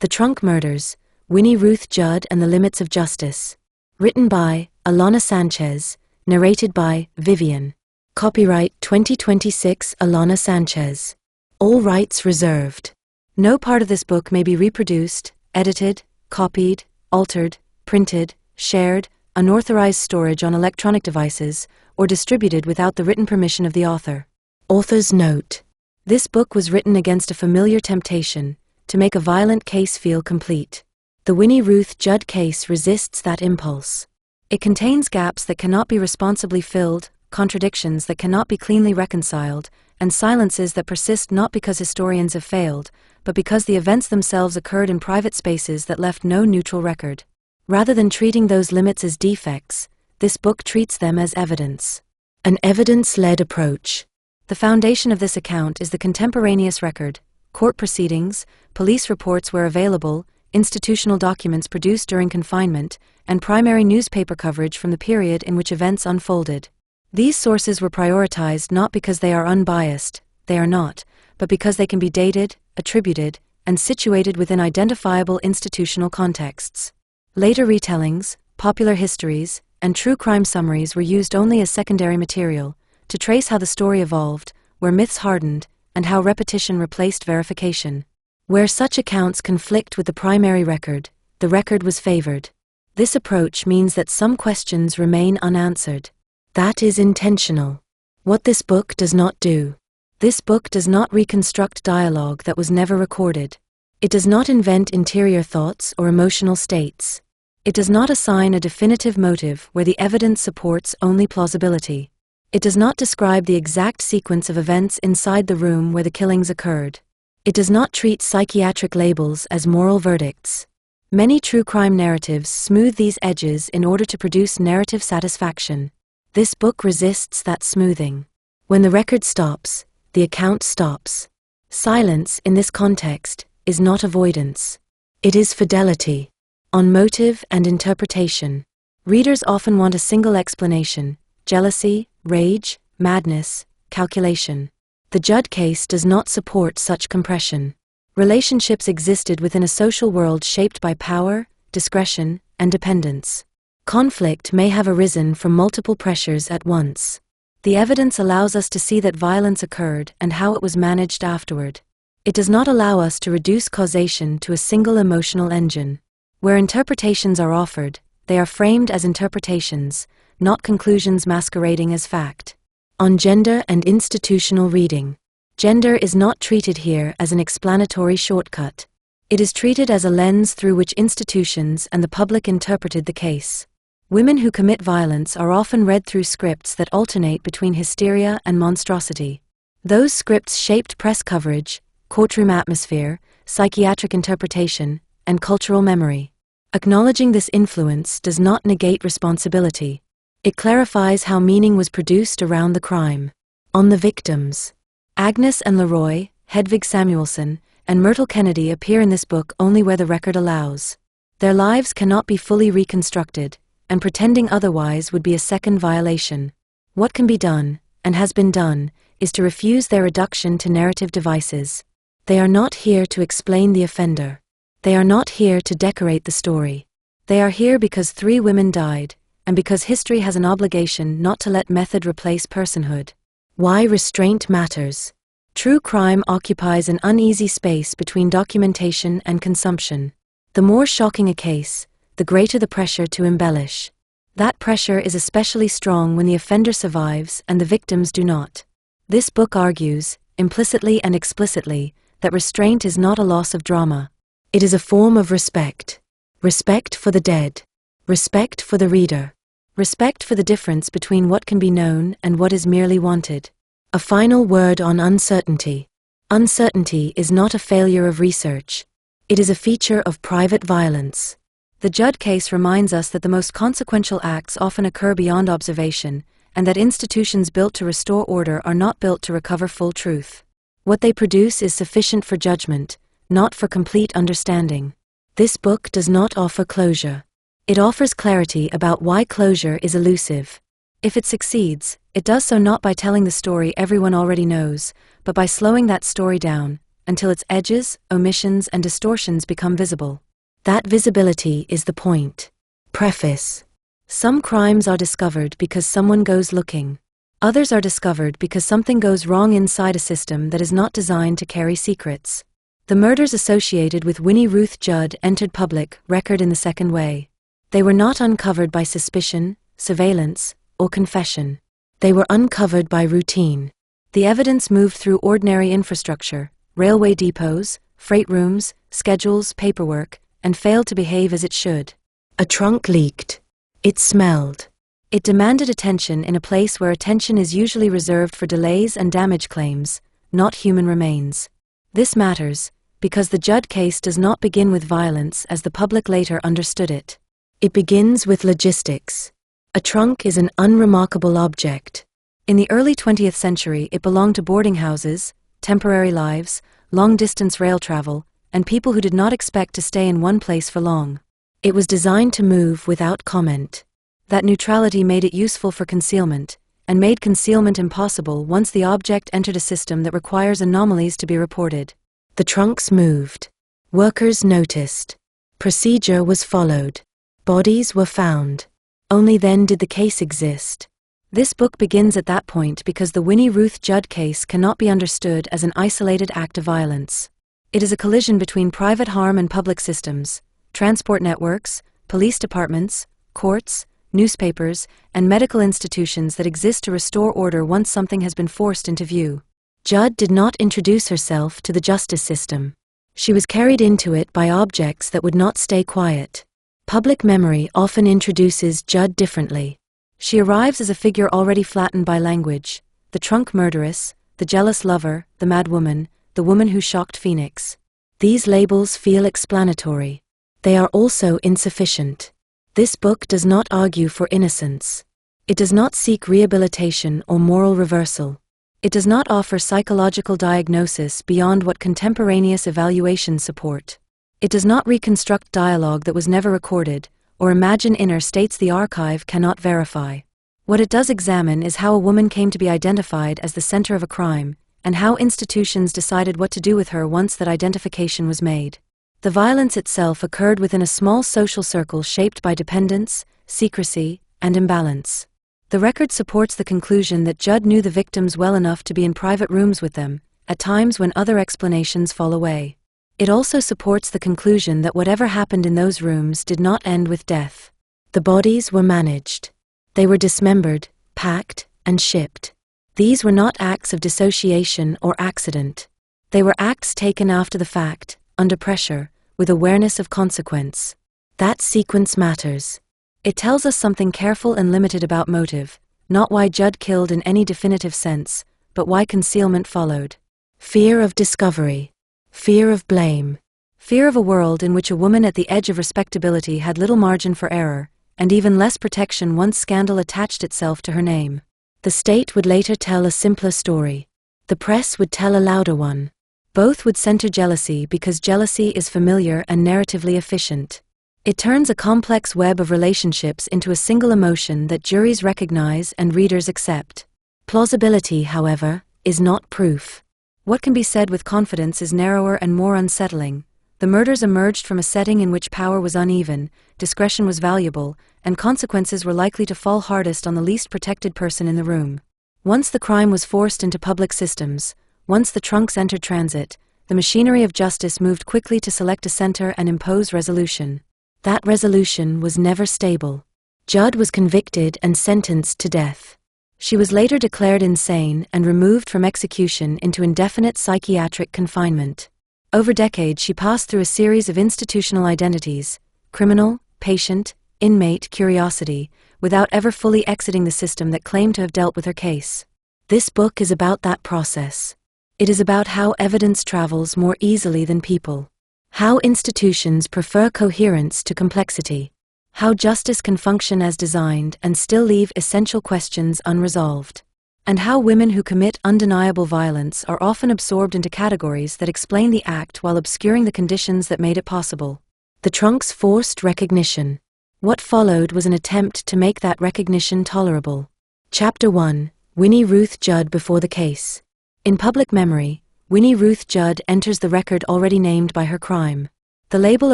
The Trunk Murders, Winnie Ruth Judd and the Limits of Justice. Written by Alana Sanchez, narrated by Vivienne. Copyright 2026 Alana Sanchez. All rights reserved. No part of this book may be reproduced, edited, copied, altered, printed, shared, unauthorized storage on electronic devices, or distributed without the written permission of the author. Author's note. This book was written against a familiar temptation, to make a violent case feel complete. The Winnie Ruth Judd case resists that impulse. It contains gaps that cannot be responsibly filled, contradictions that cannot be cleanly reconciled, and silences that persist not because historians have failed, but because the events themselves occurred in private spaces that left no neutral record. Rather than treating those limits as defects, this book treats them as evidence. An evidence-led approach. The foundation of this account is the contemporaneous record, court proceedings, police reports where available, institutional documents produced during confinement, and primary newspaper coverage from the period in which events unfolded. These sources were prioritized not because they are unbiased, they are not, but because they can be dated, attributed, and situated within identifiable institutional contexts. Later retellings, popular histories, and true crime summaries were used only as secondary material, to trace how the story evolved, where myths hardened, and how repetition replaced verification. Where such accounts conflict with the primary record, the record was favored. This approach means that some questions remain unanswered. That is intentional. What this book does not do. This book does not reconstruct dialogue that was never recorded. It does not invent interior thoughts or emotional states. It does not assign a definitive motive where the evidence supports only plausibility. It does not describe the exact sequence of events inside the room where the killings occurred. It does not treat psychiatric labels as moral verdicts. Many true crime narratives smooth these edges in order to produce narrative satisfaction. This book resists that smoothing. When the record stops, the account stops. Silence, in this context, is not avoidance. It is fidelity. On motive and interpretation. Readers often want a single explanation: jealousy, rage, madness, calculation. The Judd case does not support such compression. Relationships existed within a social world shaped by power, discretion, and dependence. Conflict may have arisen from multiple pressures at once. The evidence allows us to see that violence occurred and how it was managed afterward. It does not allow us to reduce causation to a single emotional engine. Where interpretations are offered, they are framed as interpretations, not conclusions masquerading as fact. On gender and institutional reading. Gender is not treated here as an explanatory shortcut. It is treated as a lens through which institutions and the public interpreted the case. Women who commit violence are often read through scripts that alternate between hysteria and monstrosity. Those scripts shaped press coverage, courtroom atmosphere, psychiatric interpretation, and cultural memory. Acknowledging this influence does not negate responsibility. It clarifies how meaning was produced around the crime. On the victims. Agnes and Leroy, Hedvig Samuelson, and Myrtle Kennedy appear in this book only where the record allows. Their lives cannot be fully reconstructed, and pretending otherwise would be a second violation. What can be done, and has been done, is to refuse their reduction to narrative devices. They are not here to explain the offender. They are not here to decorate the story. They are here because 3 women died, and because history has an obligation not to let method replace personhood. Why restraint matters. True crime occupies an uneasy space between documentation and consumption. The more shocking a case, the greater the pressure to embellish. That pressure is especially strong when the offender survives and the victims do not. This book argues, implicitly and explicitly, that restraint is not a loss of drama. It is a form of respect. Respect for the dead. Respect for the reader. Respect for the difference between what can be known and what is merely wanted. A final word on uncertainty. Uncertainty is not a failure of research. It is a feature of private violence. The Judd case reminds us that the most consequential acts often occur beyond observation, and that institutions built to restore order are not built to recover full truth. What they produce is sufficient for judgment, not for complete understanding. This book does not offer closure. It offers clarity about why closure is elusive. If it succeeds, it does so not by telling the story everyone already knows, but by slowing that story down, until its edges, omissions, and distortions become visible. That visibility is the point. Preface. Some crimes are discovered because someone goes looking. Others are discovered because something goes wrong inside a system that is not designed to carry secrets. The murders associated with Winnie Ruth Judd entered public record in the second way. They were not uncovered by suspicion, surveillance, or confession. They were uncovered by routine. The evidence moved through ordinary infrastructure, railway depots, freight rooms, schedules, paperwork, and failed to behave as it should. A trunk leaked. It smelled. It demanded attention in a place where attention is usually reserved for delays and damage claims, not human remains. This matters, because the Judd case does not begin with violence as the public later understood it. It begins with logistics. A trunk is an unremarkable object. In the early 20th century, it belonged to boarding houses, temporary lives, long-distance rail travel, and people who did not expect to stay in one place for long. It was designed to move without comment. That neutrality made it useful for concealment, and made concealment impossible once the object entered a system that requires anomalies to be reported. The trunks moved. Workers noticed. Procedure was followed. Bodies were found. Only then did the case exist. This book begins at that point because the Winnie Ruth Judd case cannot be understood as an isolated act of violence. It is a collision between private harm and public systems, transport networks, police departments, courts, newspapers, and medical institutions that exist to restore order once something has been forced into view. Judd did not introduce herself to the justice system. She was carried into it by objects that would not stay quiet. Public memory often introduces Judd differently. She arrives as a figure already flattened by language: the trunk murderess, the jealous lover, the mad woman, the woman who shocked Phoenix. These labels feel explanatory. They are also insufficient. This book does not argue for innocence. It does not seek rehabilitation or moral reversal. It does not offer psychological diagnosis beyond what contemporaneous evaluations support. It does not reconstruct dialogue that was never recorded, or imagine inner states the archive cannot verify. What it does examine is how a woman came to be identified as the center of a crime, and how institutions decided what to do with her once that identification was made. The violence itself occurred within a small social circle shaped by dependence, secrecy, and imbalance. The record supports the conclusion that Judd knew the victims well enough to be in private rooms with them, at times when other explanations fall away. It also supports the conclusion that whatever happened in those rooms did not end with death. The bodies were managed. They were dismembered, packed, and shipped. These were not acts of dissociation or accident. They were acts taken after the fact, under pressure, with awareness of consequence. That sequence matters. It tells us something careful and limited about motive, not why Judd killed in any definitive sense, but why concealment followed. Fear of discovery. Fear of blame. Fear of a world in which a woman at the edge of respectability had little margin for error, and even less protection once scandal attached itself to her name. The state would later tell a simpler story. The press would tell a louder one. Both would center jealousy because jealousy is familiar and narratively efficient. It turns a complex web of relationships into a single emotion that juries recognize and readers accept. Plausibility, however, is not proof. What can be said with confidence is narrower and more unsettling. The murders emerged from a setting in which power was uneven, discretion was valuable, and consequences were likely to fall hardest on the least protected person in the room. Once the crime was forced into public systems, once the trunks entered transit, the machinery of justice moved quickly to select a center and impose resolution. That resolution was never stable. Judd was convicted and sentenced to death. She was later declared insane and removed from execution into indefinite psychiatric confinement. Over decades she passed through a series of institutional identities: criminal, patient, inmate, curiosity, without ever fully exiting the system that claimed to have dealt with her case. This book is about that process. It is about how evidence travels more easily than people. How institutions prefer coherence to complexity. How justice can function as designed and still leave essential questions unresolved. And how women who commit undeniable violence are often absorbed into categories that explain the act while obscuring the conditions that made it possible. The trunks forced recognition. What followed was an attempt to make that recognition tolerable. Chapter 1: Winnie Ruth Judd before the case. In public memory, Winnie Ruth Judd enters the record already named by her crime. The label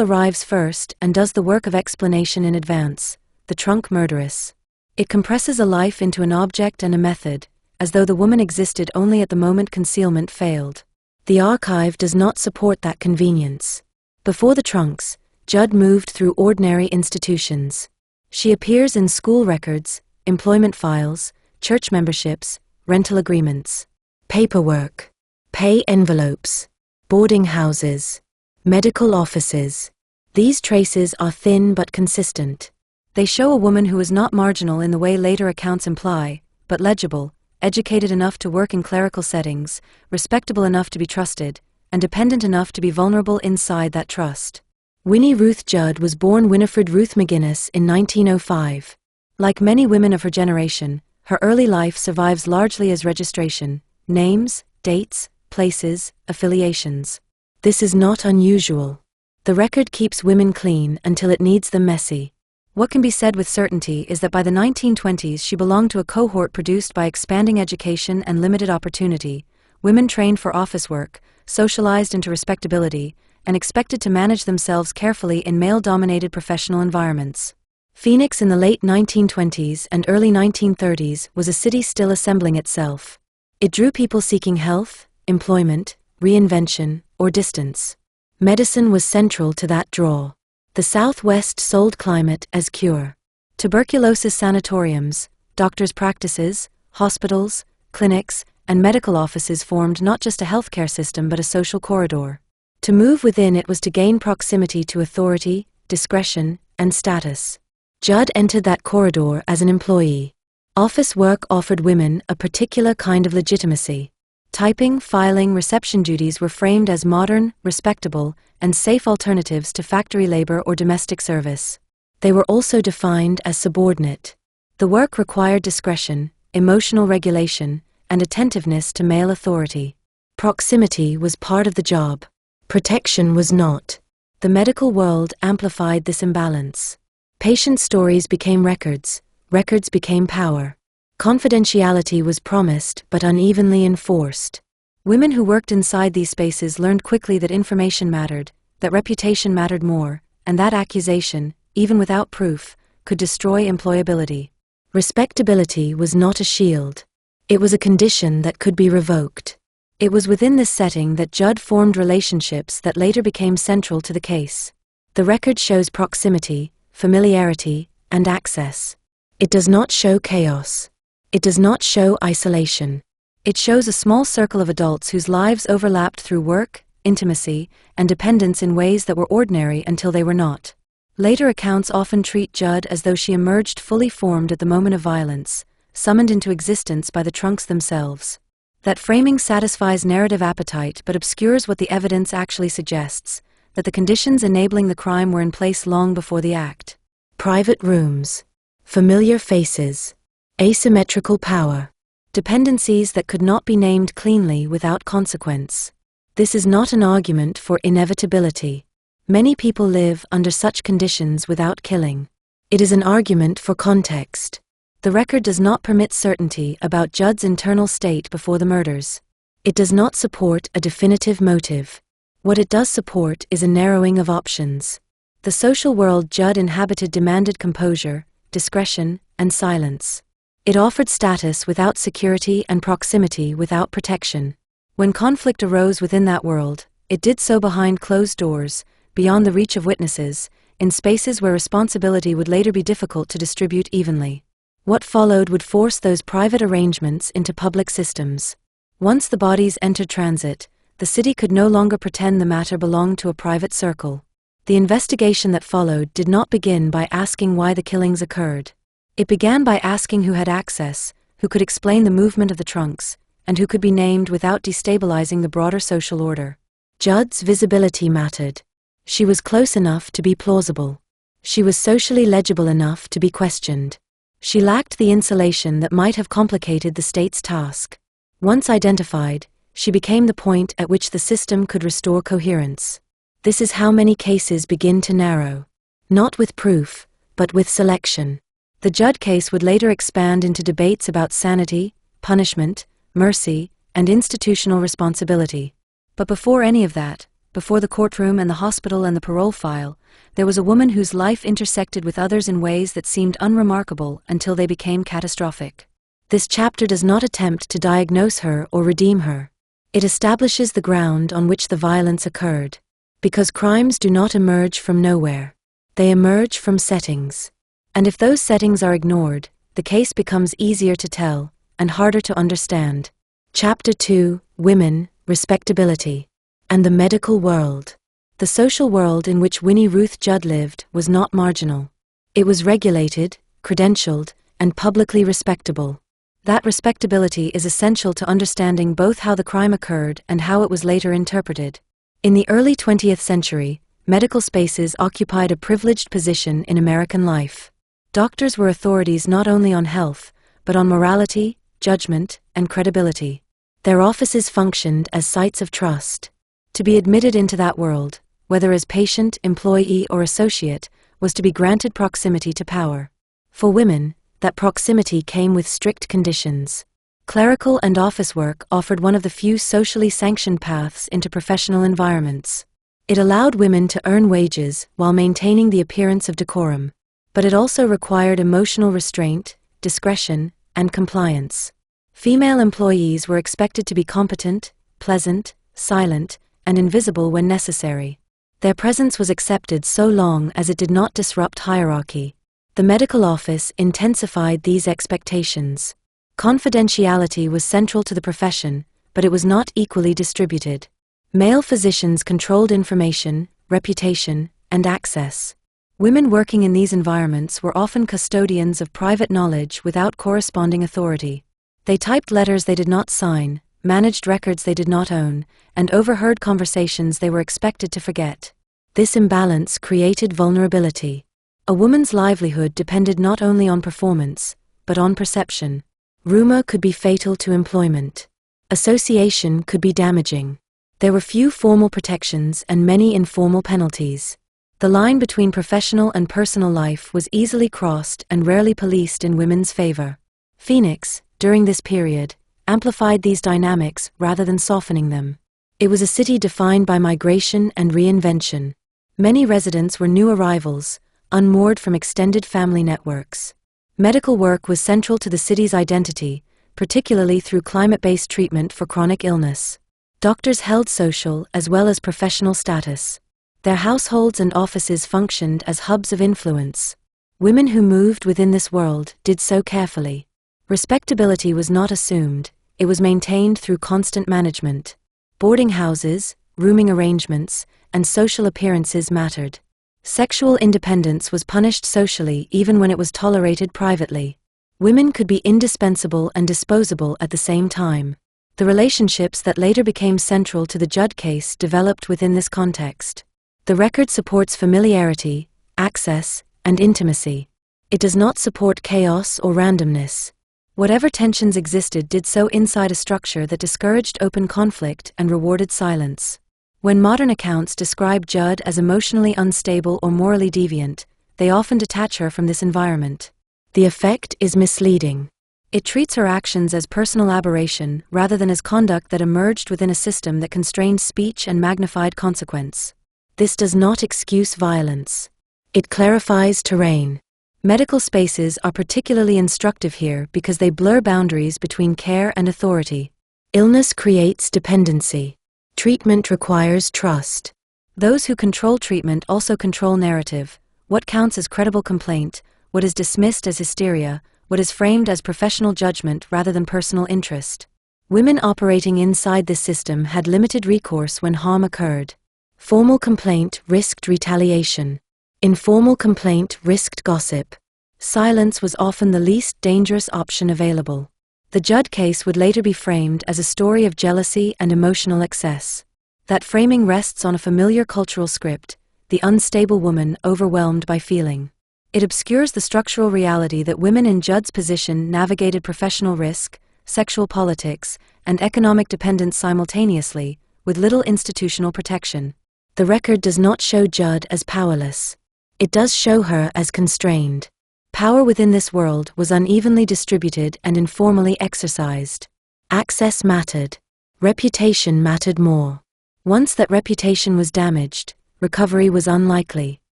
arrives first and does the work of explanation in advance, the trunk murderess. It compresses a life into an object and a method, as though the woman existed only at the moment concealment failed. The archive does not support that convenience. Before the trunks, Judd moved through ordinary institutions. She appears in school records, employment files, church memberships, rental agreements, paperwork, pay envelopes, boarding houses, medical offices. These traces are thin but consistent. They show a woman who is not marginal in the way later accounts imply, but legible, educated enough to work in clerical settings, respectable enough to be trusted, and dependent enough to be vulnerable inside that trust. Winnie Ruth Judd was born Winifred Ruth McGuinness in 1905. Like many women of her generation, her early life survives largely as registration, names, dates, places, affiliations. This is not unusual. The record keeps women clean until it needs them messy. What can be said with certainty is that by the 1920s she belonged to a cohort produced by expanding education and limited opportunity, women trained for office work, socialized into respectability, and expected to manage themselves carefully in male-dominated professional environments. Phoenix in the late 1920s and early 1930s was a city still assembling itself. It drew people seeking health, employment, reinvention, or distance. Medicine was central to that draw. The Southwest sold climate as cure. Tuberculosis sanatoriums, doctors' practices, hospitals, clinics, and medical offices formed not just a healthcare system but a social corridor. To move within it was to gain proximity to authority, discretion, and status. Judd entered that corridor as an employee. Office work offered women a particular kind of legitimacy. Typing, filing, reception duties were framed as modern, respectable, and safe alternatives to factory labor or domestic service. They were also defined as subordinate. The work required discretion, emotional regulation, and attentiveness to male authority. Proximity was part of the job. Protection was not. The medical world amplified this imbalance. Patient stories became records, records became power. Confidentiality was promised but unevenly enforced. Women who worked inside these spaces learned quickly that information mattered, that reputation mattered more, and that accusation, even without proof, could destroy employability. Respectability was not a shield. It was a condition that could be revoked. It was within this setting that Judd formed relationships that later became central to the case. The record shows proximity, familiarity, and access. It does not show chaos. It does not show isolation. It shows a small circle of adults whose lives overlapped through work, intimacy, and dependence in ways that were ordinary until they were not. Later accounts often treat Judd as though she emerged fully formed at the moment of violence, summoned into existence by the trunks themselves. That framing satisfies narrative appetite but obscures what the evidence actually suggests, that the conditions enabling the crime were in place long before the act. Private rooms. Familiar faces. Asymmetrical power. Dependencies that could not be named cleanly without consequence. This is not an argument for inevitability. Many people live under such conditions without killing. It is an argument for context. The record does not permit certainty about Judd's internal state before the murders. It does not support a definitive motive. What it does support is a narrowing of options. The social world Judd inhabited demanded composure, discretion, and silence. It offered status without security and proximity without protection. When conflict arose within that world, it did so behind closed doors, beyond the reach of witnesses, in spaces where responsibility would later be difficult to distribute evenly. What followed would force those private arrangements into public systems. Once the bodies entered transit, the city could no longer pretend the matter belonged to a private circle. The investigation that followed did not begin by asking why the killings occurred. It began by asking who had access, who could explain the movement of the trunks, and who could be named without destabilizing the broader social order. Judd's visibility mattered. She was close enough to be plausible. She was socially legible enough to be questioned. She lacked the insulation that might have complicated the state's task. Once identified, she became the point at which the system could restore coherence. This is how many cases begin to narrow. Not with proof, but with selection. The Judd case would later expand into debates about sanity, punishment, mercy, and institutional responsibility. But before any of that, before the courtroom and the hospital and the parole file, there was a woman whose life intersected with others in ways that seemed unremarkable until they became catastrophic. This chapter does not attempt to diagnose her or redeem her. It establishes the ground on which the violence occurred. Because crimes do not emerge from nowhere. They emerge from settings. And if those settings are ignored, the case becomes easier to tell and harder to understand. Chapter 2: Women, Respectability, and the Medical World. The social world in which Winnie Ruth Judd lived was not marginal. It was regulated, credentialed, and publicly respectable. That respectability is essential to understanding both how the crime occurred and how it was later interpreted. In the early 20th century, medical spaces occupied a privileged position in American life. Doctors were authorities not only on health, but on morality, judgment, and credibility. Their offices functioned as sites of trust. To be admitted into that world, whether as patient, employee, or associate, was to be granted proximity to power. For women, that proximity came with strict conditions. Clerical and office work offered one of the few socially sanctioned paths into professional environments. It allowed women to earn wages while maintaining the appearance of decorum. But it also required emotional restraint, discretion, and compliance. Female employees were expected to be competent, pleasant, silent, and invisible when necessary. Their presence was accepted so long as it did not disrupt hierarchy. The medical office intensified these expectations. Confidentiality was central to the profession, but it was not equally distributed. Male physicians controlled information, reputation, and access. Women working in these environments were often custodians of private knowledge without corresponding authority. They typed letters they did not sign, managed records they did not own, and overheard conversations they were expected to forget. This imbalance created vulnerability. A woman's livelihood depended not only on performance, but on perception. Rumor could be fatal to employment. Association could be damaging. There were few formal protections and many informal penalties. The line between professional and personal life was easily crossed and rarely policed in women's favor. Phoenix, during this period, amplified these dynamics rather than softening them. It was a city defined by migration and reinvention. Many residents were new arrivals, unmoored from extended family networks. Medical work was central to the city's identity, particularly through climate-based treatment for chronic illness. Doctors held social as well as professional status. Their households and offices functioned as hubs of influence. Women who moved within this world did so carefully. Respectability was not assumed, it was maintained through constant management. Boarding houses, rooming arrangements, and social appearances mattered. Sexual independence was punished socially even when it was tolerated privately. Women could be indispensable and disposable at the same time. The relationships that later became central to the Judd case developed within this context. The record supports familiarity, access, and intimacy. It does not support chaos or randomness. Whatever tensions existed did so inside a structure that discouraged open conflict and rewarded silence. When modern accounts describe Judd as emotionally unstable or morally deviant, they often detach her from this environment. The effect is misleading. It treats her actions as personal aberration rather than as conduct that emerged within a system that constrained speech and magnified consequence. This does not excuse violence. It clarifies terrain. Medical spaces are particularly instructive here because they blur boundaries between care and authority. Illness creates dependency. Treatment requires trust. Those who control treatment also control narrative. What counts as credible complaint, what is dismissed as hysteria, what is framed as professional judgment rather than personal interest. Women operating inside this system had limited recourse when harm occurred. Formal complaint risked retaliation. Informal complaint risked gossip. Silence was often the least dangerous option available. The Judd case would later be framed as a story of jealousy and emotional excess. That framing rests on a familiar cultural script, the unstable woman overwhelmed by feeling. It obscures the structural reality that women in Judd's position navigated professional risk, sexual politics, and economic dependence simultaneously, with little institutional protection. The record does not show Judd as powerless. It does show her as constrained. Power within this world was unevenly distributed and informally exercised. Access mattered. Reputation mattered more. Once that reputation was damaged, recovery was unlikely.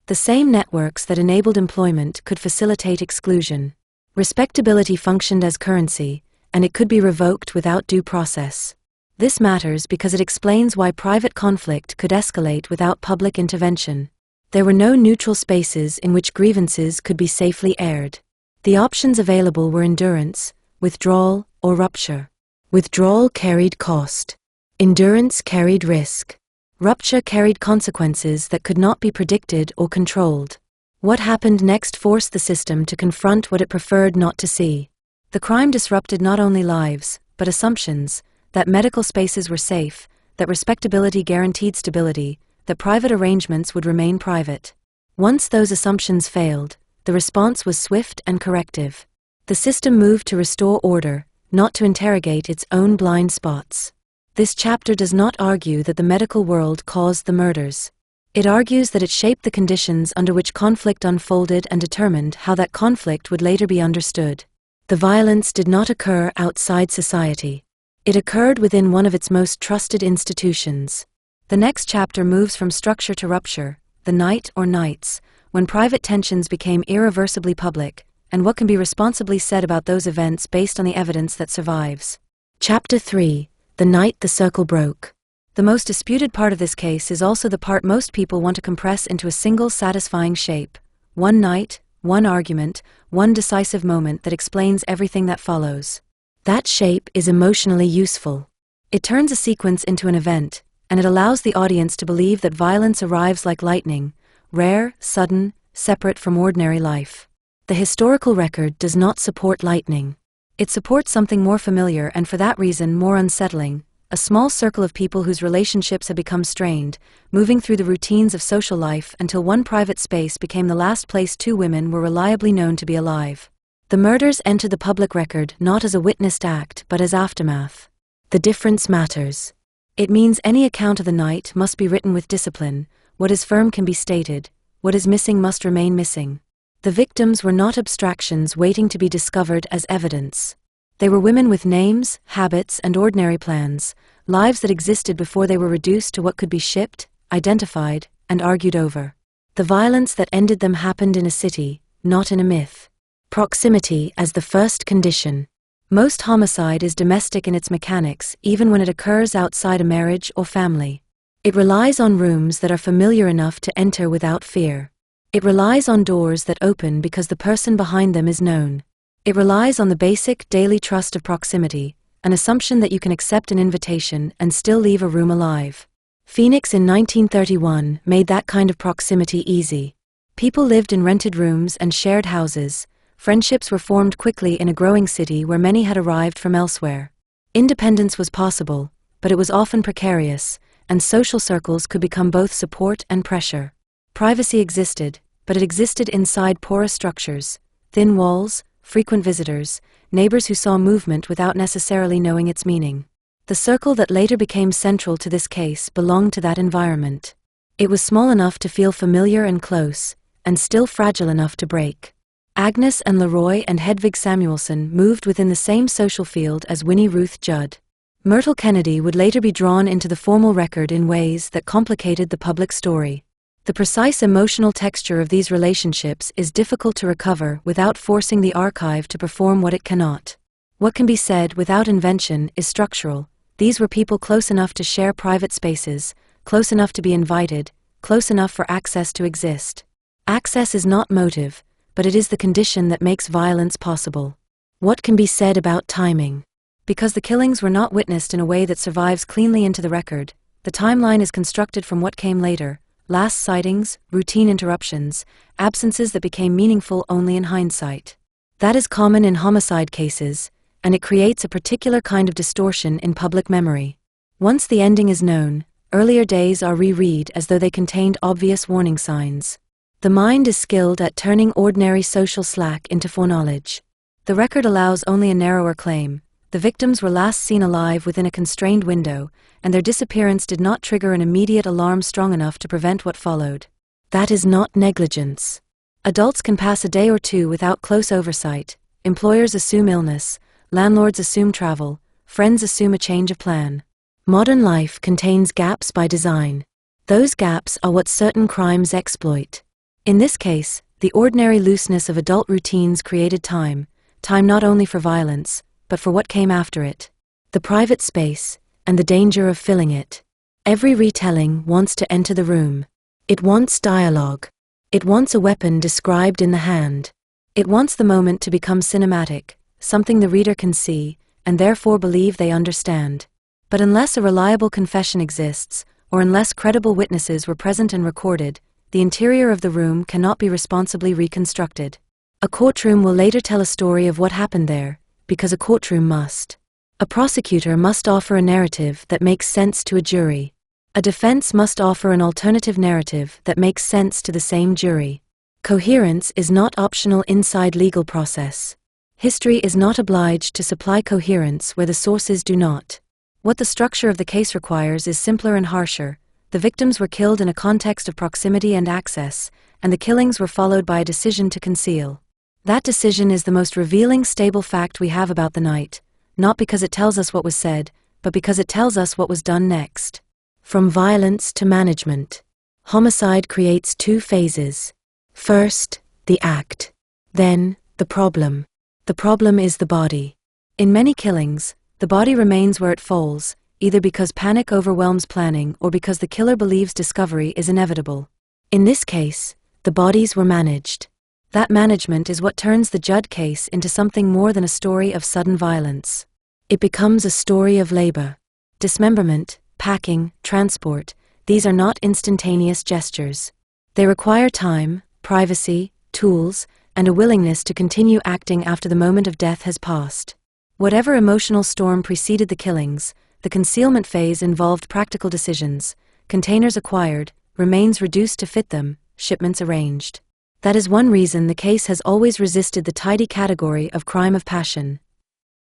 The same networks that enabled employment could facilitate exclusion. Respectability functioned as currency, and it could be revoked without due process. This matters because it explains why private conflict could escalate without public intervention. There were no neutral spaces in which grievances could be safely aired. The options available were endurance, withdrawal, or rupture. Withdrawal carried cost. Endurance carried risk. Rupture carried consequences that could not be predicted or controlled. What happened next forced the system to confront what it preferred not to see. The crime disrupted not only lives, but assumptions, that medical spaces were safe, that respectability guaranteed stability, that private arrangements would remain private. Once those assumptions failed, the response was swift and corrective. The system moved to restore order, not to interrogate its own blind spots. This chapter does not argue that the medical world caused the murders. It argues that it shaped the conditions under which conflict unfolded and determined how that conflict would later be understood. The violence did not occur outside society. It occurred within one of its most trusted institutions. The next chapter moves from structure to rupture, the night or nights, when private tensions became irreversibly public, and what can be responsibly said about those events based on the evidence that survives. Chapter 3. The night the circle broke. The most disputed part of this case is also the part most people want to compress into a single satisfying shape. One night, one argument, one decisive moment that explains everything that follows. That shape is emotionally useful. It turns a sequence into an event, and it allows the audience to believe that violence arrives like lightning, rare, sudden, separate from ordinary life. The historical record does not support lightning. It supports something more familiar and for that reason more unsettling, a small circle of people whose relationships had become strained, moving through the routines of social life until one private space became the last place two women were reliably known to be alive. The murders entered the public record not as a witnessed act but as aftermath. The difference matters. It means any account of the night must be written with discipline, what is firm can be stated, what is missing must remain missing. The victims were not abstractions waiting to be discovered as evidence. They were women with names, habits, and ordinary plans, lives that existed before they were reduced to what could be shipped, identified, and argued over. The violence that ended them happened in a city, not in a myth. Proximity as the first condition. Most homicide is domestic in its mechanics, even when it occurs outside a marriage or family. It relies on rooms that are familiar enough to enter without fear. It relies on doors that open because the person behind them is known. It relies on the basic, daily trust of proximity, an assumption that you can accept an invitation and still leave a room alive. Phoenix in 1931 made that kind of proximity easy. People lived in rented rooms and shared houses. Friendships were formed quickly in a growing city where many had arrived from elsewhere. Independence was possible, but it was often precarious, and social circles could become both support and pressure. Privacy existed, but it existed inside porous structures, thin walls, frequent visitors, neighbors who saw movement without necessarily knowing its meaning. The circle that later became central to this case belonged to that environment. It was small enough to feel familiar and close, and still fragile enough to break. Agnes and Leroy and Hedvig Samuelson moved within the same social field as Winnie Ruth Judd. Myrtle Kennedy would later be drawn into the formal record in ways that complicated the public story. The precise emotional texture of these relationships is difficult to recover without forcing the archive to perform what it cannot. What can be said without invention is structural. These were people close enough to share private spaces, close enough to be invited, close enough for access to exist. Access is not motive, but it is the condition that makes violence possible. What can be said about timing? Because the killings were not witnessed in a way that survives cleanly into the record, the timeline is constructed from what came later. Last sightings, routine interruptions, absences that became meaningful only in hindsight. That is common in homicide cases, and it creates a particular kind of distortion in public memory. Once the ending is known, earlier days are reread as though they contained obvious warning signs. The mind is skilled at turning ordinary social slack into foreknowledge. The record allows only a narrower claim. The victims were last seen alive within a constrained window, and their disappearance did not trigger an immediate alarm strong enough to prevent what followed. That is not negligence. Adults can pass a day or two without close oversight. Employers assume illness, landlords assume travel, friends assume a change of plan. Modern life contains gaps by design. Those gaps are what certain crimes exploit. In this case, the ordinary looseness of adult routines created time not only for violence, but for what came after it. The private space, and the danger of filling it. Every retelling wants to enter the room. It wants dialogue. It wants a weapon described in the hand. It wants the moment to become cinematic, something the reader can see, and therefore believe they understand. But unless a reliable confession exists, or unless credible witnesses were present and recorded, the interior of the room cannot be responsibly reconstructed. A courtroom will later tell a story of what happened there, because a courtroom must. A prosecutor must offer a narrative that makes sense to a jury. A defense must offer an alternative narrative that makes sense to the same jury. Coherence is not optional inside legal process. History is not obliged to supply coherence where the sources do not. What the structure of the case requires is simpler and harsher. The victims were killed in a context of proximity and access, and the killings were followed by a decision to conceal. That decision is the most revealing, stable fact we have about the night, not because it tells us what was said, but because it tells us what was done next. From violence to management. Homicide creates two phases. First, the act. Then, the problem. The problem is the body. In many killings, the body remains where it falls, either because panic overwhelms planning or because the killer believes discovery is inevitable. In this case, the bodies were managed. That management is what turns the Judd case into something more than a story of sudden violence. It becomes a story of labor. Dismemberment, packing, transport, these are not instantaneous gestures. They require time, privacy, tools, and a willingness to continue acting after the moment of death has passed. Whatever emotional storm preceded the killings, the concealment phase involved practical decisions, containers acquired, remains reduced to fit them, shipments arranged. That is one reason the case has always resisted the tidy category of crime of passion.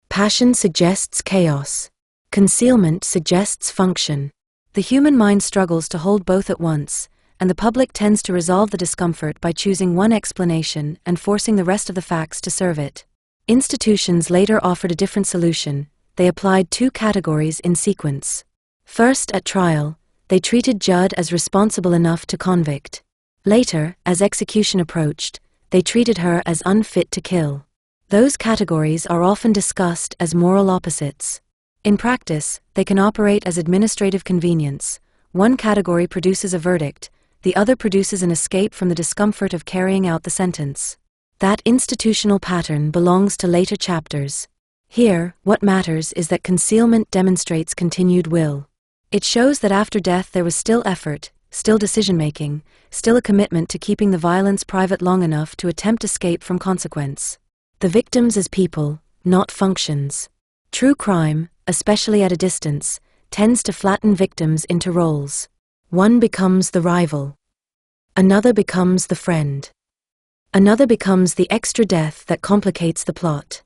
Passion suggests chaos. Concealment suggests function. The human mind struggles to hold both at once, and the public tends to resolve the discomfort by choosing one explanation and forcing the rest of the facts to serve it. Institutions later offered a different solution. They applied two categories in sequence. First, at trial, they treated Judd as responsible enough to convict. Later, as execution approached, they treated her as unfit to kill. Those categories are often discussed as moral opposites. In practice, they can operate as administrative convenience. One category produces a verdict, the other produces an escape from the discomfort of carrying out the sentence. That institutional pattern belongs to later chapters. Here, what matters is that concealment demonstrates continued will. It shows that after death there was still effort, still decision-making, still a commitment to keeping the violence private long enough to attempt escape from consequence. The victims as people, not functions. True crime, especially at a distance, tends to flatten victims into roles. One becomes the rival. Another becomes the friend. Another becomes the extra death that complicates the plot.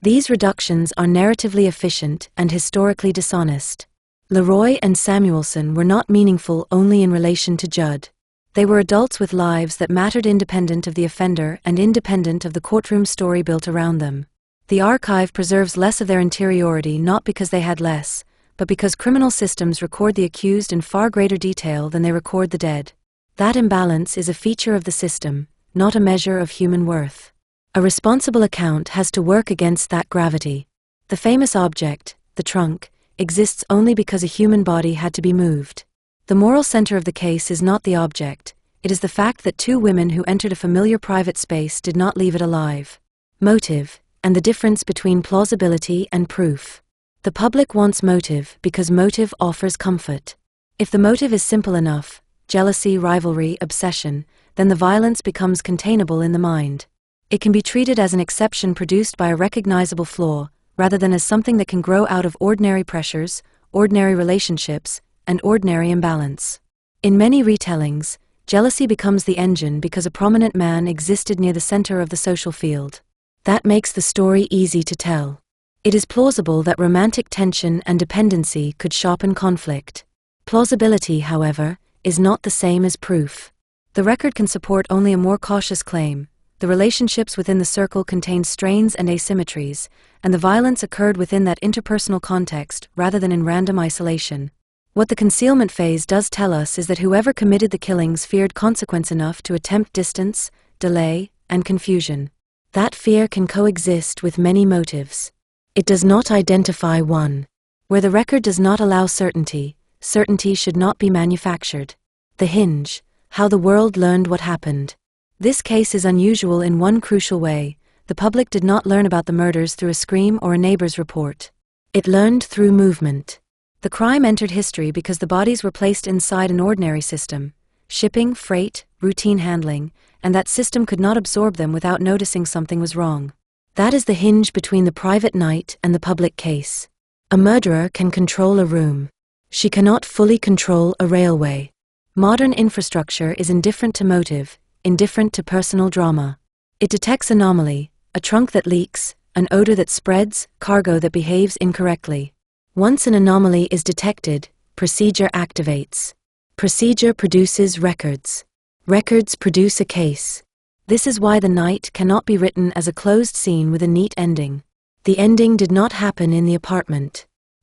These reductions are narratively efficient and historically dishonest. Leroy and Samuelson were not meaningful only in relation to Judd. They were adults with lives that mattered independent of the offender and independent of the courtroom story built around them. The archive preserves less of their interiority not because they had less, but because criminal systems record the accused in far greater detail than they record the dead. That imbalance is a feature of the system, not a measure of human worth. A responsible account has to work against that gravity. The famous object, the trunk, exists only because a human body had to be moved. The moral center of the case is not the object, it is the fact that two women who entered a familiar private space did not leave it alive. Motive, and the difference between plausibility and proof. The public wants motive because motive offers comfort. If the motive is simple enough, jealousy, rivalry, obsession, then the violence becomes containable in the mind. It can be treated as an exception produced by a recognizable flaw, rather than as something that can grow out of ordinary pressures, ordinary relationships, and ordinary imbalance. In many retellings, jealousy becomes the engine because a prominent man existed near the center of the social field. That makes the story easy to tell. It is plausible that romantic tension and dependency could sharpen conflict. Plausibility, however, is not the same as proof. The record can support only a more cautious claim. The relationships within the circle contained strains and asymmetries, and the violence occurred within that interpersonal context rather than in random isolation. What the concealment phase does tell us is that whoever committed the killings feared consequence enough to attempt distance, delay, and confusion. That fear can coexist with many motives. It does not identify one. Where the record does not allow certainty, certainty should not be manufactured. The hinge: how the world learned what happened. This case is unusual in one crucial way. The public did not learn about the murders through a scream or a neighbor's report. It learned through movement. The crime entered history because the bodies were placed inside an ordinary system: shipping, freight, routine handling, and that system could not absorb them without noticing something was wrong. That is the hinge between the private night and the public case. A murderer can control a room. She cannot fully control a railway. Modern infrastructure is indifferent to motive, indifferent to personal drama. It detects anomaly, a trunk that leaks, an odor that spreads, cargo that behaves incorrectly. Once an anomaly is detected, procedure activates. Procedure produces records. Records produce a case. This is why the night cannot be written as a closed scene with a neat ending. The ending did not happen in the apartment.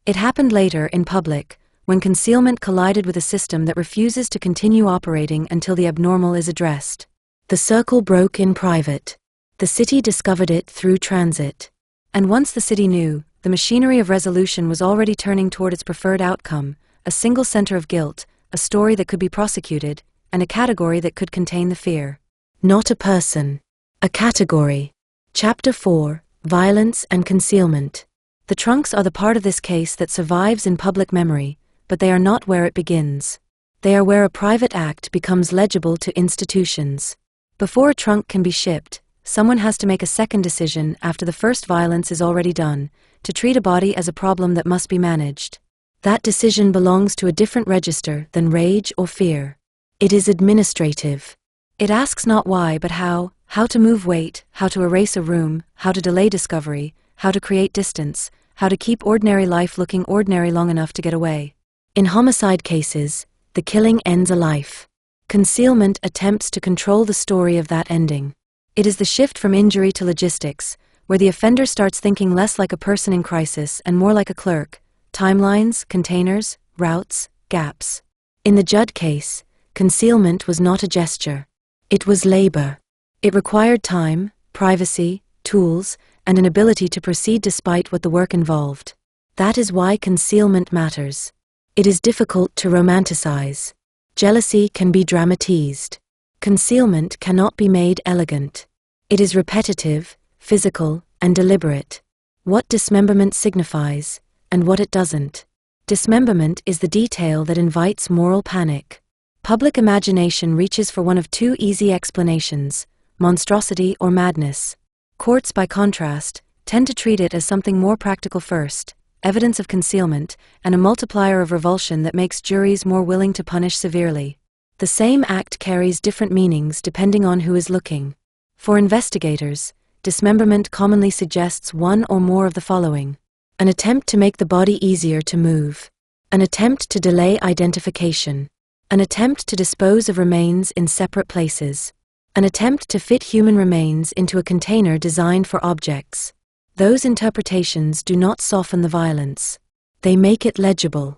It happened later in public, when concealment collided with a system that refuses to continue operating until the abnormal is addressed. The circle broke in private. The city discovered it through transit. And once the city knew, the machinery of resolution was already turning toward its preferred outcome: a single center of guilt, a story that could be prosecuted, and a category that could contain the fear. Not a person. A category. Chapter 4: Violence and Concealment. The trunks are the part of this case that survives in public memory, but they are not where it begins. They are where a private act becomes legible to institutions. Before a trunk can be shipped, someone has to make a second decision after the first violence is already done, to treat a body as a problem that must be managed. That decision belongs to a different register than rage or fear. It is administrative. It asks not why but how to move weight, how to erase a room, how to delay discovery, how to create distance, how to keep ordinary life looking ordinary long enough to get away. In homicide cases, the killing ends a life. Concealment attempts to control the story of that ending. It is the shift from injury to logistics, where the offender starts thinking less like a person in crisis and more like a clerk: timelines, containers, routes, gaps. In the Judd case, concealment was not a gesture. It was labor. It required time, privacy, tools, and an ability to proceed despite what the work involved. That is why concealment matters. It is difficult to romanticize. Jealousy can be dramatized. Concealment cannot be made elegant. It is repetitive, physical, and deliberate. What dismemberment signifies, and what it doesn't. Dismemberment is the detail that invites moral panic. Public imagination reaches for one of two easy explanations: monstrosity or madness. Courts, by contrast, tend to treat it as something more practical: first, evidence of concealment, and a multiplier of revulsion that makes juries more willing to punish severely. The same act carries different meanings depending on who is looking. For investigators, dismemberment commonly suggests one or more of the following: an attempt to make the body easier to move, an attempt to delay identification, an attempt to dispose of remains in separate places, an attempt to fit human remains into a container designed for objects. Those interpretations do not soften the violence. They make it legible.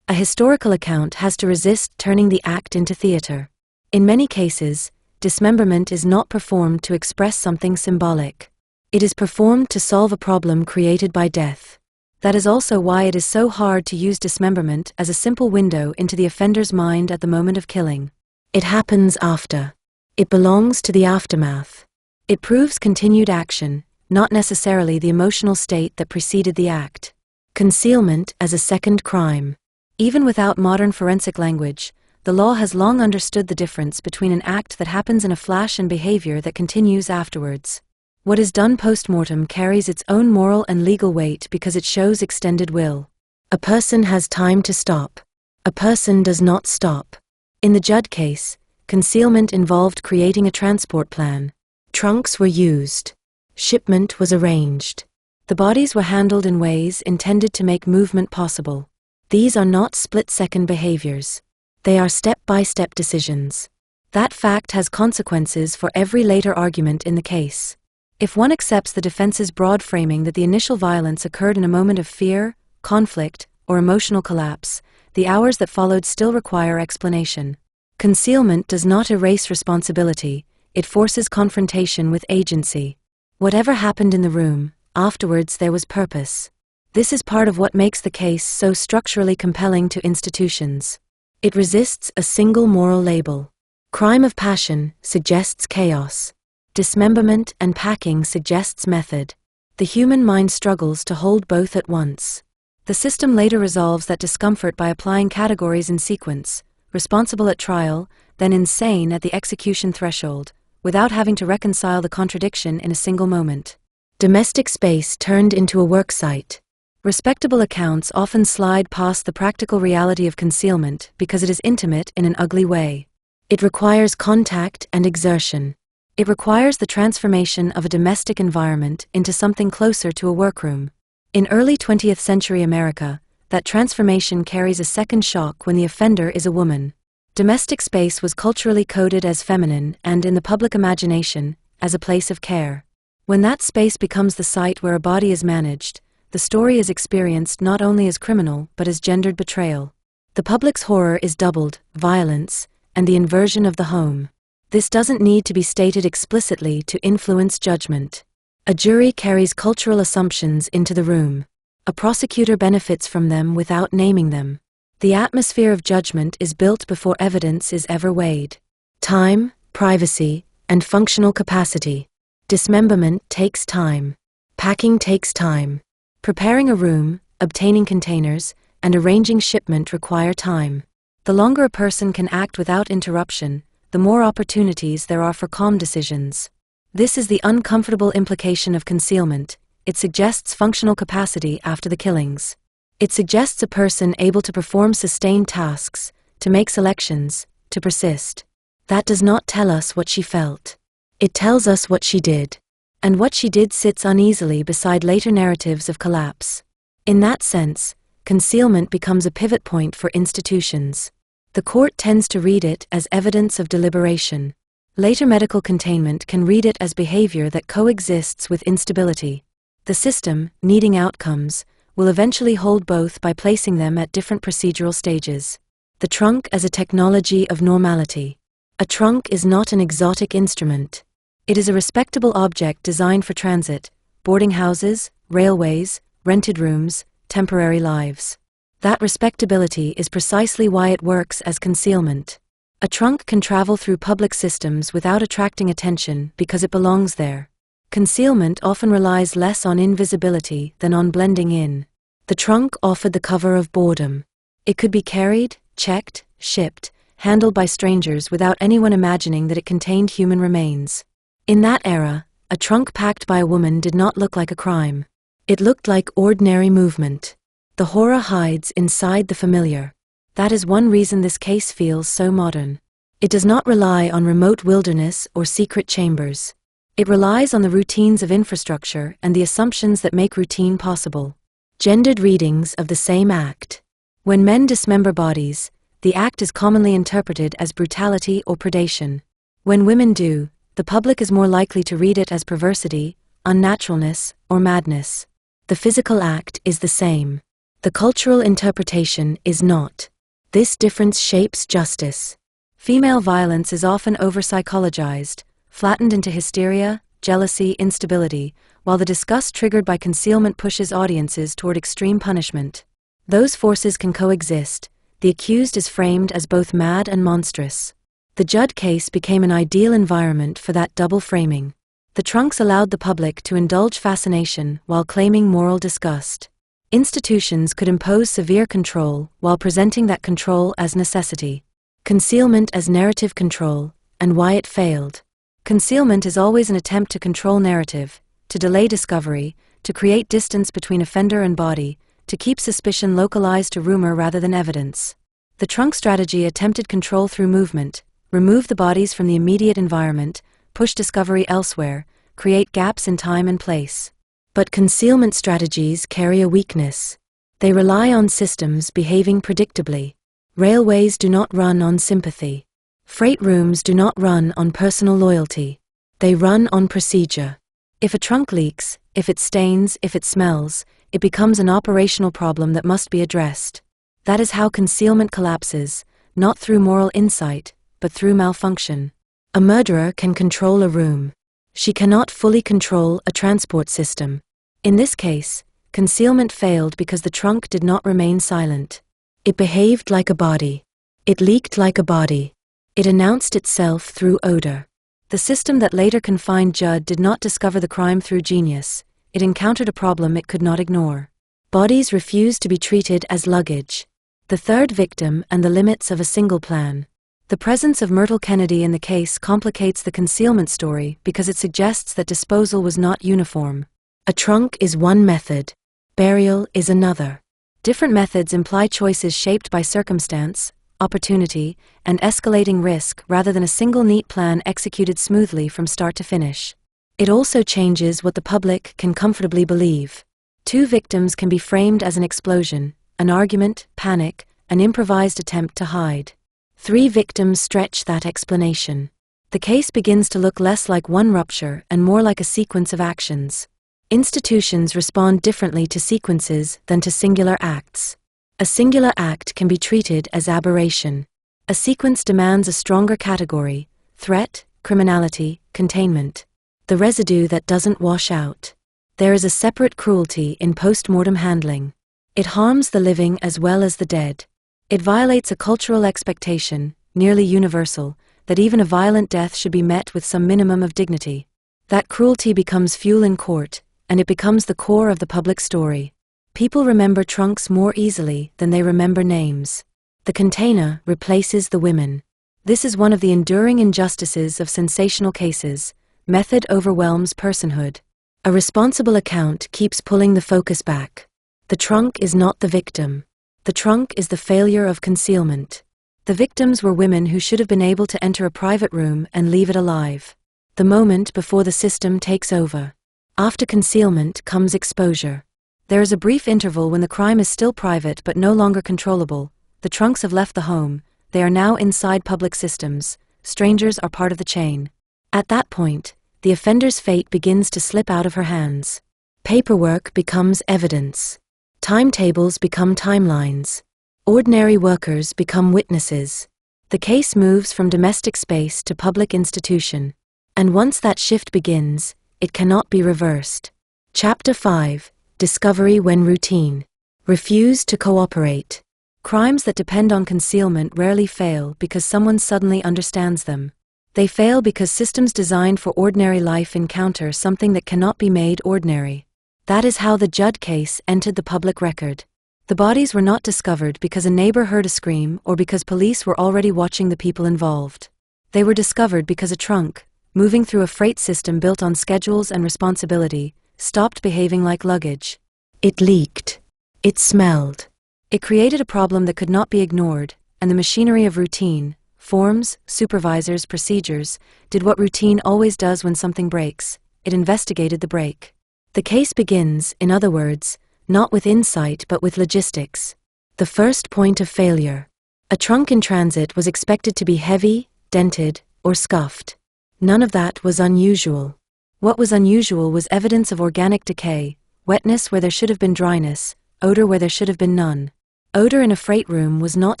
A historical account has to resist turning the act into theater. In many cases, dismemberment is not performed to express something symbolic. It is performed to solve a problem created by death. That is also why it is so hard to use dismemberment as a simple window into the offender's mind at the moment of killing. It happens after. It belongs to the aftermath. It proves continued action, not necessarily the emotional state that preceded the act. Concealment as a second crime. Even without modern forensic language, the law has long understood the difference between an act that happens in a flash and behavior that continues afterwards. What is done post-mortem carries its own moral and legal weight because it shows extended will. A person has time to stop. A person does not stop. In the Judd case, concealment involved creating a transport plan. Trunks were used. Shipment was arranged. The bodies were handled in ways intended to make movement possible. These are not split-second behaviors. They are step-by-step decisions. That fact has consequences for every later argument in the case. If one accepts the defense's broad framing that the initial violence occurred in a moment of fear, conflict, or emotional collapse, the hours that followed still require explanation. Concealment does not erase responsibility, it forces confrontation with agency. Whatever happened in the room, afterwards there was purpose. This is part of what makes the case so structurally compelling to institutions. It resists a single moral label. Crime of passion suggests chaos. Dismemberment and packing suggests method. The human mind struggles to hold both at once. The system later resolves that discomfort by applying categories in sequence: responsible at trial, then insane at the execution threshold, without having to reconcile the contradiction in a single moment. Domestic space turned into a work site. Respectable accounts often slide past the practical reality of concealment because it is intimate in an ugly way. It requires contact and exertion. It requires the transformation of a domestic environment into something closer to a workroom. In early 20th century America, that transformation carries a second shock when the offender is a woman. Domestic space was culturally coded as feminine and, in the public imagination, as a place of care. When that space becomes the site where a body is managed, the story is experienced not only as criminal but as gendered betrayal. The public's horror is doubled: violence, and the inversion of the home. This doesn't need to be stated explicitly to influence judgment. A jury carries cultural assumptions into the room. A prosecutor benefits from them without naming them. The atmosphere of judgment is built before evidence is ever weighed. Time, privacy, and functional capacity. Dismemberment takes time. Packing takes time. Preparing a room, obtaining containers, and arranging shipment require time. The longer a person can act without interruption, the more opportunities there are for calm decisions. This is the uncomfortable implication of concealment. It suggests functional capacity after the killings. It suggests a person able to perform sustained tasks, to make selections, to persist. That does not tell us what she felt. It tells us what she did. And what she did sits uneasily beside later narratives of collapse. In that sense, concealment becomes a pivot point for institutions. The court tends to read it as evidence of deliberation. Later medical containment can read it as behaviour that coexists with instability. The system, needing outcomes, will eventually hold both by placing them at different procedural stages. The trunk as a technology of normality. A trunk is not an exotic instrument. It is a respectable object designed for transit: boarding houses, railways, rented rooms, temporary lives. That respectability is precisely why it works as concealment. A trunk can travel through public systems without attracting attention because it belongs there. Concealment often relies less on invisibility than on blending in. The trunk offered the cover of boredom. It could be carried, checked, shipped, handled by strangers without anyone imagining that it contained human remains. In that era, a trunk packed by a woman did not look like a crime. It looked like ordinary movement. The horror hides inside the familiar. That is one reason this case feels so modern. It does not rely on remote wilderness or secret chambers. It relies on the routines of infrastructure and the assumptions that make routine possible. Gendered readings of the same act. When men dismember bodies, the act is commonly interpreted as brutality or predation. When women do, the public is more likely to read it as perversity, unnaturalness, or madness. The physical act is the same. The cultural interpretation is not. This difference shapes justice. Female violence is often over-psychologized, flattened into hysteria, jealousy, instability, while the disgust triggered by concealment pushes audiences toward extreme punishment. Those forces can coexist. The accused is framed as both mad and monstrous. The Judd case became an ideal environment for that double framing. The trunks allowed the public to indulge fascination while claiming moral disgust. Institutions could impose severe control while presenting that control as necessity. Concealment as narrative control, and why it failed. Concealment is always an attempt to control narrative, to delay discovery, to create distance between offender and body, to keep suspicion localized to rumor rather than evidence. The trunk strategy attempted control through movement, remove the bodies from the immediate environment, push discovery elsewhere, create gaps in time and place. But concealment strategies carry a weakness. They rely on systems behaving predictably. Railways do not run on sympathy. Freight rooms do not run on personal loyalty. They run on procedure. If a trunk leaks, if it stains, if it smells, it becomes an operational problem that must be addressed. That is how concealment collapses, not through moral insight, but through malfunction. A murderer can control a room. She cannot fully control a transport system. In this case, concealment failed because the trunk did not remain silent. It behaved like a body. It leaked like a body. It announced itself through odor. The system that later confined Judd did not discover the crime through genius. It encountered a problem it could not ignore. Bodies refused to be treated as luggage. The third victim and the limits of a single plan. The presence of Myrtle Kennedy in the case complicates the concealment story because it suggests that disposal was not uniform. A trunk is one method. Burial is another. Different methods imply choices shaped by circumstance, opportunity, and escalating risk rather than a single neat plan executed smoothly from start to finish. It also changes what the public can comfortably believe. Two victims can be framed as an explosion, an argument, panic, an improvised attempt to hide. Three victims stretch that explanation. The case begins to look less like one rupture and more like a sequence of actions. Institutions respond differently to sequences than to singular acts. A singular act can be treated as aberration. A sequence demands a stronger category: threat, criminality, containment. The residue that doesn't wash out. There is a separate cruelty in post-mortem handling. It harms the living as well as the dead. It violates a cultural expectation, nearly universal, that even a violent death should be met with some minimum of dignity. That cruelty becomes fuel in court, and it becomes the core of the public story. People remember trunks more easily than they remember names. The container replaces the women. This is one of the enduring injustices of sensational cases. Method overwhelms personhood. A responsible account keeps pulling the focus back. The trunk is not the victim. The trunk is the failure of concealment. The victims were women who should have been able to enter a private room and leave it alive. The moment before the system takes over. After concealment comes exposure. There is a brief interval when the crime is still private but no longer controllable. The trunks have left the home. They are now inside public systems. Strangers are part of the chain. At that point, the offender's fate begins to slip out of her hands. Paperwork becomes evidence. Timetables become timelines. Ordinary workers become witnesses. The case moves from domestic space to public institution. And once that shift begins, it cannot be reversed. Chapter 5. Discovery when routine. Refuse to cooperate. Crimes that depend on concealment rarely fail because someone suddenly understands them. They fail because systems designed for ordinary life encounter something that cannot be made ordinary. That is how the Judd case entered the public record. The bodies were not discovered because a neighbor heard a scream or because police were already watching the people involved. They were discovered because a trunk, moving through a freight system built on schedules and responsibility, stopped behaving like luggage. It leaked. It smelled. It created a problem that could not be ignored, and the machinery of routine, forms, supervisors, procedures, did what routine always does when something breaks. It investigated the break. The case begins, in other words, not with insight but with logistics. The first point of failure. A trunk in transit was expected to be heavy, dented, or scuffed. None of that was unusual. What was unusual was evidence of organic decay, wetness where there should have been dryness, odor where there should have been none. Odor in a freight room was not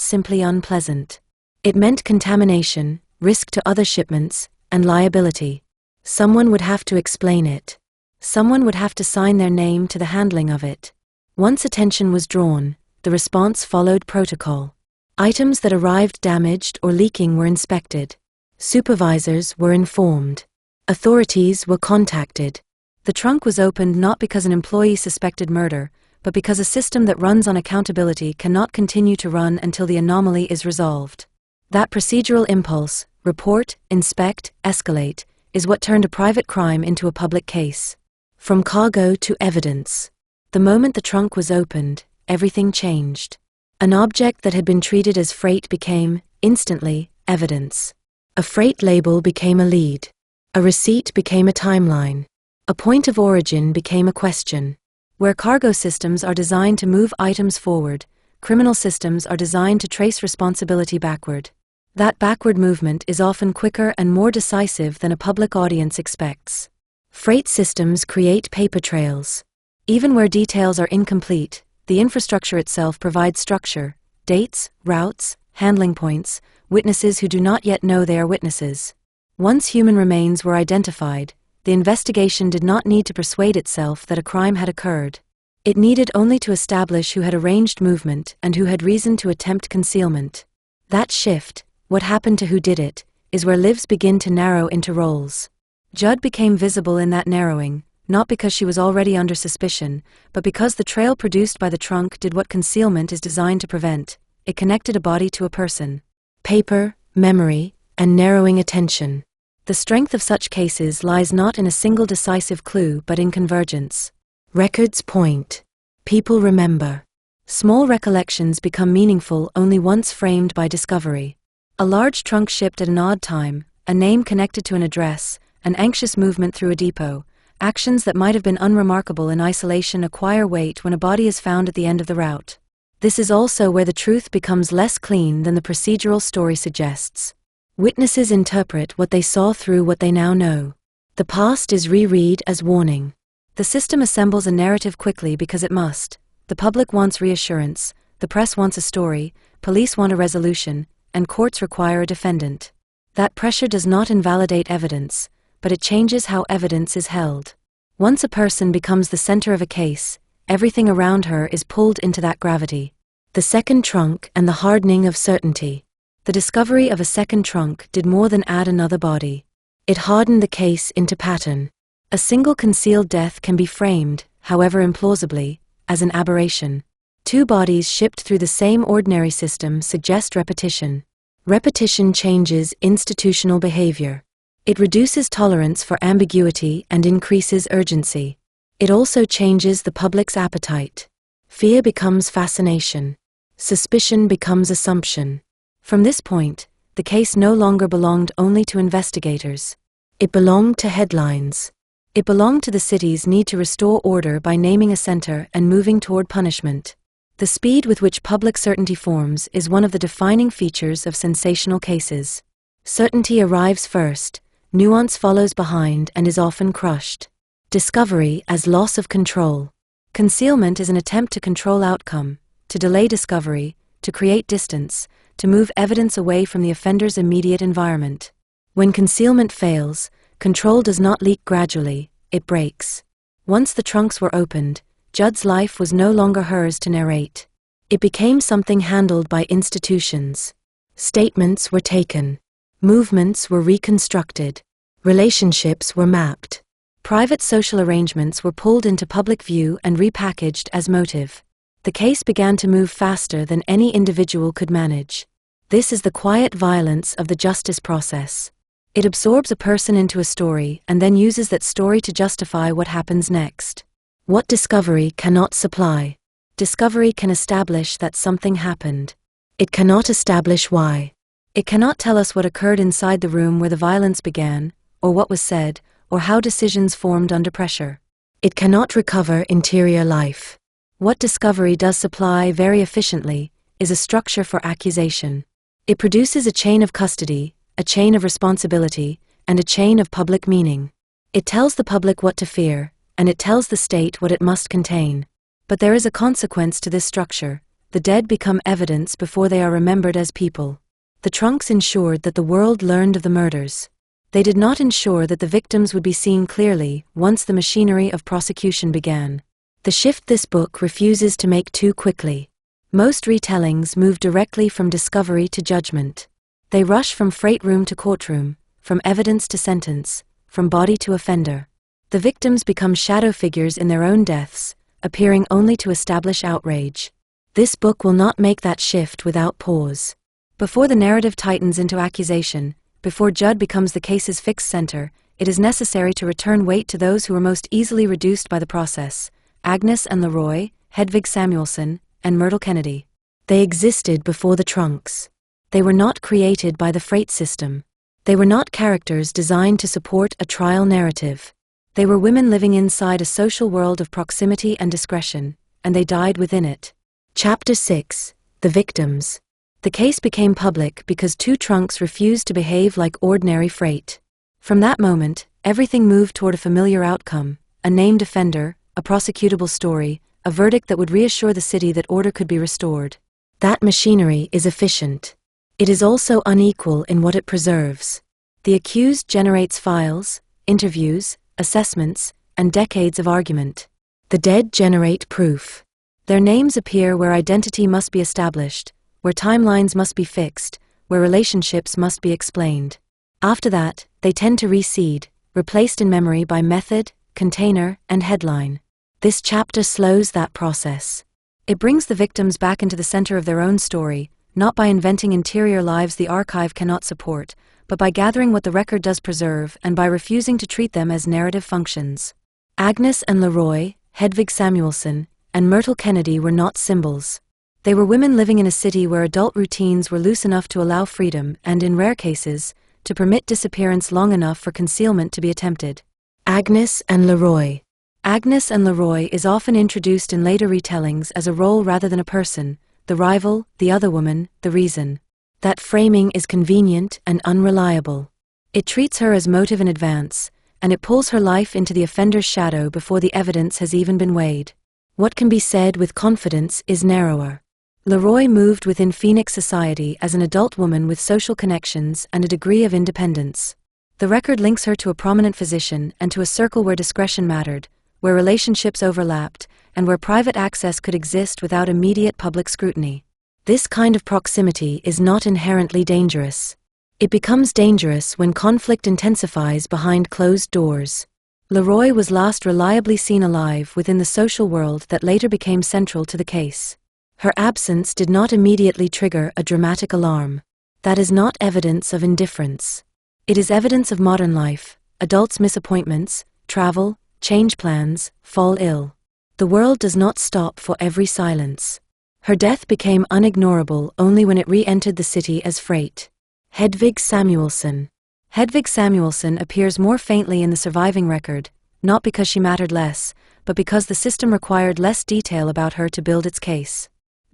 simply unpleasant. It meant contamination, risk to other shipments, and liability. Someone would have to explain it. Someone would have to sign their name to the handling of it. Once attention was drawn, the response followed protocol. Items that arrived damaged or leaking were inspected. Supervisors were informed. Authorities were contacted. The trunk was opened not because an employee suspected murder, but because a system that runs on accountability cannot continue to run until the anomaly is resolved. That procedural impulse, report, inspect, escalate, is what turned a private crime into a public case. From cargo to evidence. The moment the trunk was opened, everything changed. An object that had been treated as freight became, instantly, evidence. A freight label became a lead. A receipt became a timeline. A point of origin became a question. Where cargo systems are designed to move items forward, criminal systems are designed to trace responsibility backward. That backward movement is often quicker and more decisive than a public audience expects. Freight systems create paper trails. Even where details are incomplete, the infrastructure itself provides structure: dates, routes, handling points, witnesses who do not yet know they are witnesses. Once human remains were identified, the investigation did not need to persuade itself that a crime had occurred. It needed only to establish who had arranged movement and who had reason to attempt concealment. That shift, what happened to who did it, is where lives begin to narrow into roles. Judd became visible in that narrowing, not because she was already under suspicion, but because the trail produced by the trunk did what concealment is designed to prevent. It connected a body to a person. Paper, memory, and narrowing attention. The strength of such cases lies not in a single decisive clue but in convergence. Records point. People remember. Small recollections become meaningful only once framed by discovery. A large trunk shipped at an odd time, a name connected to an address, an anxious movement through a depot. Actions that might have been unremarkable in isolation acquire weight when a body is found at the end of the route. This is also where the truth becomes less clean than the procedural story suggests. Witnesses interpret what they saw through what they now know. The past is reread as warning. The system assembles a narrative quickly because it must. The public wants reassurance, the press wants a story, police want a resolution, and courts require a defendant. That pressure does not invalidate evidence, but it changes how evidence is held. Once a person becomes the center of a case, everything around her is pulled into that gravity. The second trunk and the hardening of certainty. The discovery of a second trunk did more than add another body. It hardened the case into pattern. A single concealed death can be framed, however implausibly, as an aberration. Two bodies shipped through the same ordinary system suggest repetition. Repetition changes institutional behavior. It reduces tolerance for ambiguity and increases urgency. It also changes the public's appetite. Fear becomes fascination. Suspicion becomes assumption. From this point, the case no longer belonged only to investigators. It belonged to headlines. It belonged to the city's need to restore order by naming a center and moving toward punishment. The speed with which public certainty forms is one of the defining features of sensational cases. Certainty arrives first, nuance follows behind and is often crushed. Discovery as loss of control. Concealment is an attempt to control outcome, to delay discovery, to create distance, to move evidence away from the offender's immediate environment. When concealment fails, control does not leak gradually, it breaks. Once the trunks were opened, Judd's life was no longer hers to narrate. It became something handled by institutions. Statements were taken. Movements were reconstructed. Relationships were mapped. Private social arrangements were pulled into public view and repackaged as motive. The case began to move faster than any individual could manage. This is the quiet violence of the justice process. It absorbs a person into a story and then uses that story to justify what happens next. What discovery cannot supply? Discovery can establish that something happened. It cannot establish why. It cannot tell us what occurred inside the room where the violence began, or what was said, or how decisions formed under pressure. It cannot recover interior life. What discovery does supply very efficiently is a structure for accusation. It produces a chain of custody, a chain of responsibility, and a chain of public meaning. It tells the public what to fear, and it tells the state what it must contain. But there is a consequence to this structure. The dead become evidence before they are remembered as people. The trunks ensured that the world learned of the murders. They did not ensure that the victims would be seen clearly once the machinery of prosecution began. The shift this book refuses to make too quickly. Most retellings move directly from discovery to judgment. They rush from freight room to courtroom, from evidence to sentence, from body to offender. The victims become shadow figures in their own deaths, appearing only to establish outrage. This book will not make that shift without pause. Before the narrative tightens into accusation, before Judd becomes the case's fixed center, it is necessary to return weight to those who were most easily reduced by the process: Agnes and Leroy, Hedvig Samuelson, and Myrtle Kennedy. They existed before the trunks. They were not created by the freight system. They were not characters designed to support a trial narrative. They were women living inside a social world of proximity and discretion, and they died within it. Chapter 6: The Victims. The case became public because two trunks refused to behave like ordinary freight. From that moment, everything moved toward a familiar outcome: a named offender, a prosecutable story, a verdict that would reassure the city that order could be restored. That machinery is efficient. It is also unequal in what it preserves. The accused generates files, interviews, assessments, and decades of argument. The dead generate proof. Their names appear where identity must be established, where timelines must be fixed, where relationships must be explained. After that, they tend to recede, replaced in memory by method, container, and headline. This chapter slows that process. It brings the victims back into the center of their own story, not by inventing interior lives the archive cannot support, but by gathering what the record does preserve and by refusing to treat them as narrative functions. Agnes and Leroy, Hedvig Samuelson, and Myrtle Kennedy were not symbols. They were women living in a city where adult routines were loose enough to allow freedom and, in rare cases, to permit disappearance long enough for concealment to be attempted. Agnes and Leroy. Agnes and Leroy is often introduced in later retellings as a role rather than a person: the rival, the other woman, the reason. That framing is convenient and unreliable. It treats her as motive in advance, and it pulls her life into the offender's shadow before the evidence has even been weighed. What can be said with confidence is narrower. Leroy moved within Phoenix society as an adult woman with social connections and a degree of independence. The record links her to a prominent physician and to a circle where discretion mattered, where relationships overlapped, and where private access could exist without immediate public scrutiny. This kind of proximity is not inherently dangerous. It becomes dangerous when conflict intensifies behind closed doors. Leroy was last reliably seen alive within the social world that later became central to the case. Her absence did not immediately trigger a dramatic alarm. That is not evidence of indifference. It is evidence of modern life: adults miss appointments, travel, change plans, fall ill. The world does not stop for every silence. Her death became unignorable only when it re-entered the city as freight. Hedvig Samuelson. Hedvig Samuelson appears more faintly in the surviving record, not because she mattered less, but because the system required less detail about her to build its case.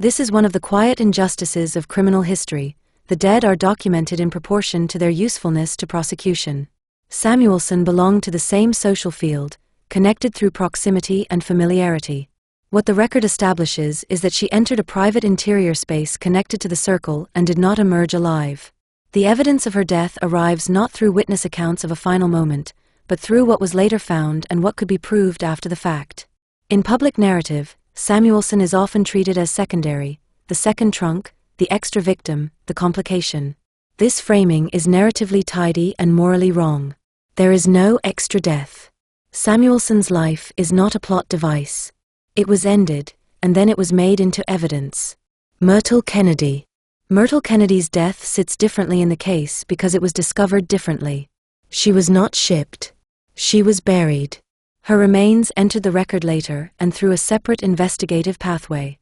This is one of the quiet injustices of criminal history: the dead are documented in proportion to their usefulness to prosecution. Samuelson belonged to the same social field, connected through proximity and familiarity. What the record establishes is that she entered a private interior space connected to the circle and did not emerge alive. The evidence of her death arrives not through witness accounts of a final moment, but through what was later found and what could be proved after the fact. In public narrative, Samuelson is often treated as secondary: the second trunk, the extra victim, the complication. This framing is narratively tidy and morally wrong. There is no extra death. Samuelson's life is not a plot device. It was ended, and then it was made into evidence. Myrtle Kennedy. Myrtle Kennedy's death sits differently in the case because it was discovered differently. She was not shipped. She was buried. Her remains entered the record later and through a separate investigative pathway.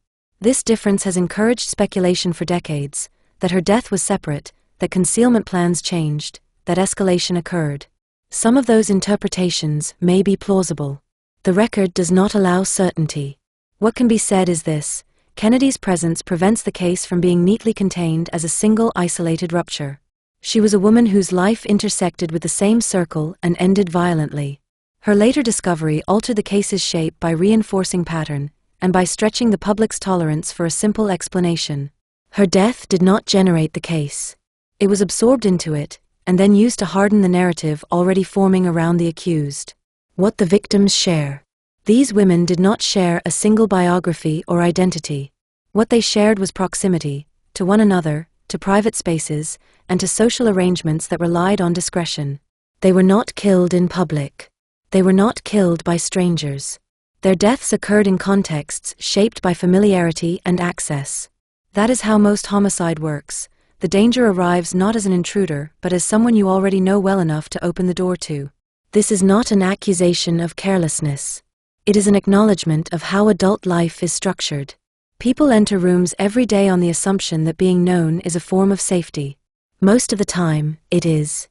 This difference has encouraged speculation for decades: that her death was separate, that concealment plans changed, that escalation occurred. Some of those interpretations may be plausible. The record does not allow certainty. What can be said is this: Kennedy's presence prevents the case from being neatly contained as a single isolated rupture. She was a woman whose life intersected with the same circle and ended violently. Her later discovery altered the case's shape by reinforcing pattern, and by stretching the public's tolerance for a simple explanation. Her death did not generate the case. It was absorbed into it, and then used to harden the narrative already forming around the accused. What the victims share. These women did not share a single biography or identity. What they shared was proximity, to one another, to private spaces, and to social arrangements that relied on discretion. They were not killed in public. They were not killed by strangers. Their deaths occurred in contexts shaped by familiarity and access. That is how most homicide works. The danger arrives not as an intruder, but as someone you already know well enough to open the door to. This is not an accusation of carelessness. It is an acknowledgement of how adult life is structured. People enter rooms every day on the assumption that being known is a form of safety. Most of the time, it is.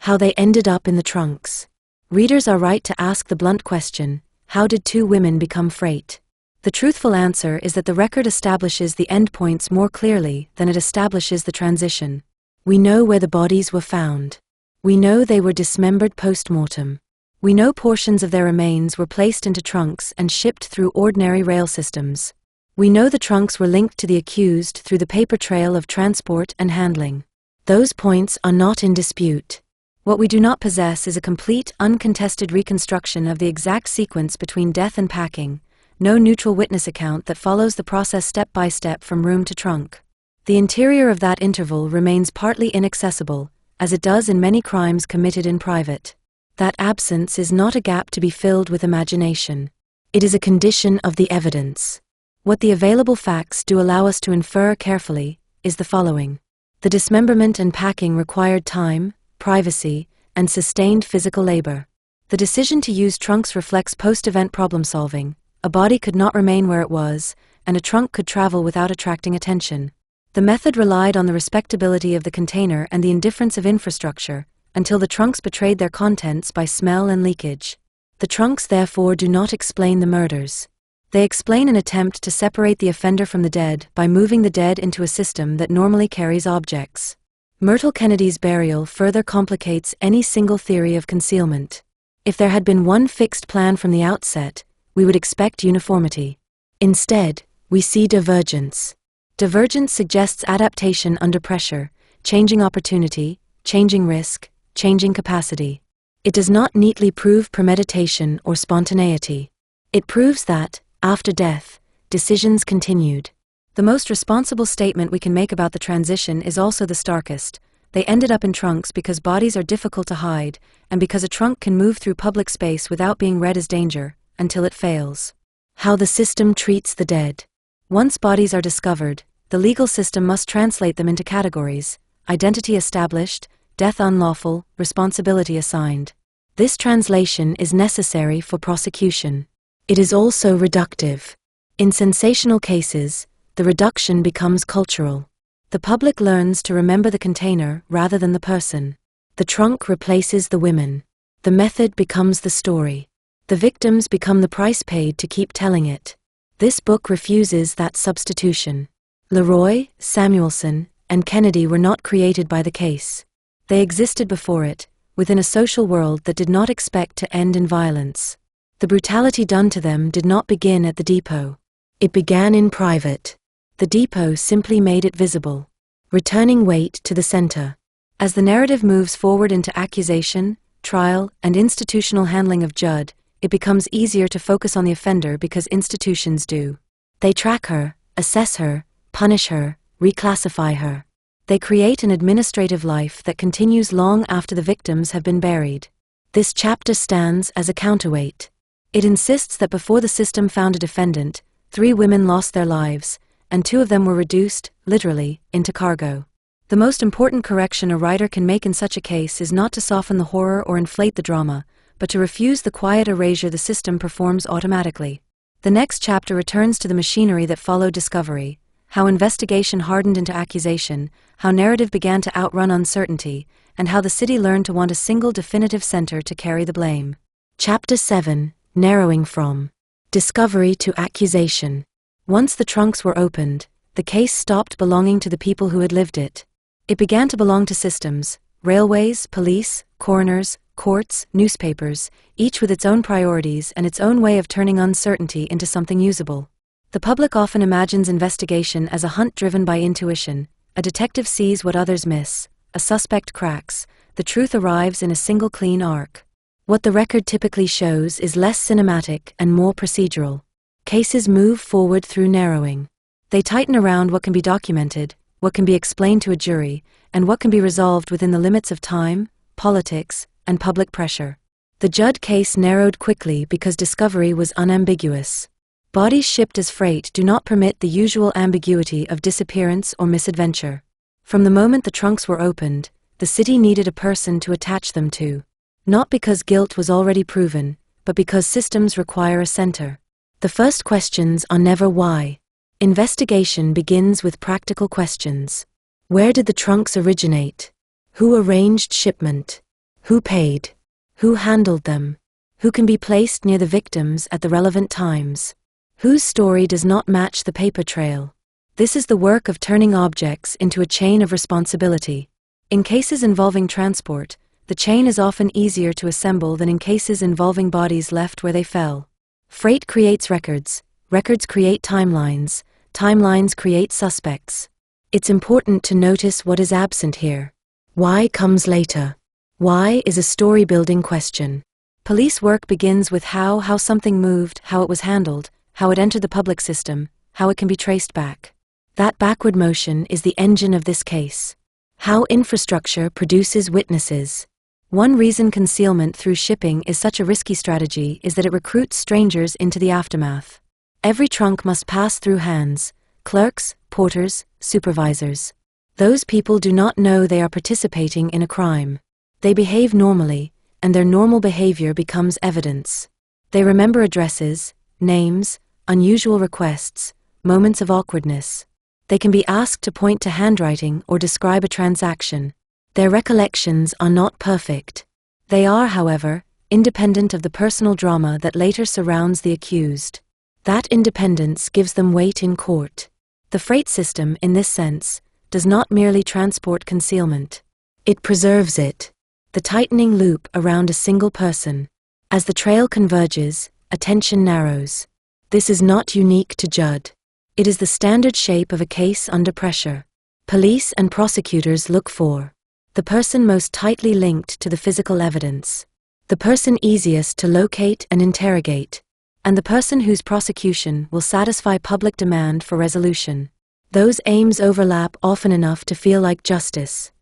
How they ended up in the trunks. Readers are right to ask the blunt question: how did two women become freight? The truthful answer is that the record establishes the endpoints more clearly than it establishes the transition. We know where the bodies were found. We know they were dismembered post-mortem. We know portions of their remains were placed into trunks and shipped through ordinary rail systems. We know the trunks were linked to the accused through the paper trail of transport and handling. Those points are not in dispute. What we do not possess is a complete, uncontested reconstruction of the exact sequence between death and packing, no neutral witness account that follows the process step by step from room to trunk. The interior of that interval remains partly inaccessible, as it does in many crimes committed in private. That absence is not a gap to be filled with imagination. It is a condition of the evidence. What the available facts do allow us to infer carefully is the following. The dismemberment and packing required time, privacy, and sustained physical labor. The decision to use trunks reflects post-event problem-solving. A body could not remain where it was, and a trunk could travel without attracting attention. The method relied on the respectability of the container and the indifference of infrastructure, until the trunks betrayed their contents by smell and leakage. The trunks therefore do not explain the murders. They explain an attempt to separate the offender from the dead by moving the dead into a system that normally carries objects. Myrtle Kennedy's burial further complicates any single theory of concealment. If there had been one fixed plan from the outset, we would expect uniformity. Instead, we see divergence. Divergence suggests adaptation under pressure, changing opportunity, changing risk, changing capacity. It does not neatly prove premeditation or spontaneity. It proves that, after death, decisions continued. The most responsible statement we can make about the transition is also the starkest. They ended up in trunks because bodies are difficult to hide, and because a trunk can move through public space without being read as danger, until it fails. How the system treats the dead. Once bodies are discovered, the legal system must translate them into categories: identity established, death unlawful, responsibility assigned. This translation is necessary for prosecution. It is also reductive. In sensational cases, the reduction becomes cultural. The public learns to remember the container rather than the person. The trunk replaces the women. The method becomes the story. The victims become the price paid to keep telling it. This book refuses that substitution. Leroy, Samuelson, and Kennedy were not created by the case. They existed before it, within a social world that did not expect to end in violence. The brutality done to them did not begin at the depot. It began in private. The depot simply made it visible, returning weight to the center. As the narrative moves forward into accusation, trial, and institutional handling of Judd, it becomes easier to focus on the offender because institutions do. They track her, assess her, punish her, reclassify her. They create an administrative life that continues long after the victims have been buried. This chapter stands as a counterweight. It insists that before the system found a defendant, 3 women lost their lives, and 2 of them were reduced, literally, into cargo. The most important correction a writer can make in such a case is not to soften the horror or inflate the drama, but to refuse the quiet erasure the system performs automatically. The next chapter returns to the machinery that followed discovery, how investigation hardened into accusation, how narrative began to outrun uncertainty, and how the city learned to want a single definitive center to carry the blame. Chapter 7, Narrowing from Discovery to Accusation. Once the trunks were opened, the case stopped belonging to the people who had lived it. It began to belong to systems, railways, police, coroners, courts, newspapers, each with its own priorities and its own way of turning uncertainty into something usable. The public often imagines investigation as a hunt driven by intuition. A detective sees what others miss, a suspect cracks, the truth arrives in a single clean arc. What the record typically shows is less cinematic and more procedural. Cases move forward through narrowing. They tighten around what can be documented, what can be explained to a jury, and what can be resolved within the limits of time, politics, and public pressure. The Judd case narrowed quickly because discovery was unambiguous. Bodies shipped as freight do not permit the usual ambiguity of disappearance or misadventure. From the moment the trunks were opened, the city needed a person to attach them to. Not because guilt was already proven, but because systems require a center. The first questions are never why. Investigation begins with practical questions. Where did the trunks originate? Who arranged shipment? Who paid? Who handled them? Who can be placed near the victims at the relevant times? Whose story does not match the paper trail? This is the work of turning objects into a chain of responsibility. In cases involving transport, the chain is often easier to assemble than in cases involving bodies left where they fell. Freight creates records, records create timelines, timelines create suspects. It's important to notice what is absent here. Why comes later. Why is a story-building question. Police work begins with how something moved, how it was handled, how it entered the public system, how it can be traced back. That backward motion is the engine of this case. How infrastructure produces witnesses. One reason concealment through shipping is such a risky strategy is that it recruits strangers into the aftermath. Every trunk must pass through hands, clerks, porters, supervisors. Those people do not know they are participating in a crime. They behave normally, and their normal behavior becomes evidence. They remember addresses, names, unusual requests, moments of awkwardness. They can be asked to point to handwriting or describe a transaction. Their recollections are not perfect. They are, however, independent of the personal drama that later surrounds the accused. That independence gives them weight in court. The freight system, in this sense, does not merely transport concealment. It preserves it. The tightening loop around a single person. As the trail converges, attention narrows. This is not unique to Judd. It is the standard shape of a case under pressure. Police and prosecutors look for the person most tightly linked to the physical evidence, the person easiest to locate and interrogate, and the person whose prosecution will satisfy public demand for resolution. Those aims overlap often enough to feel like justice.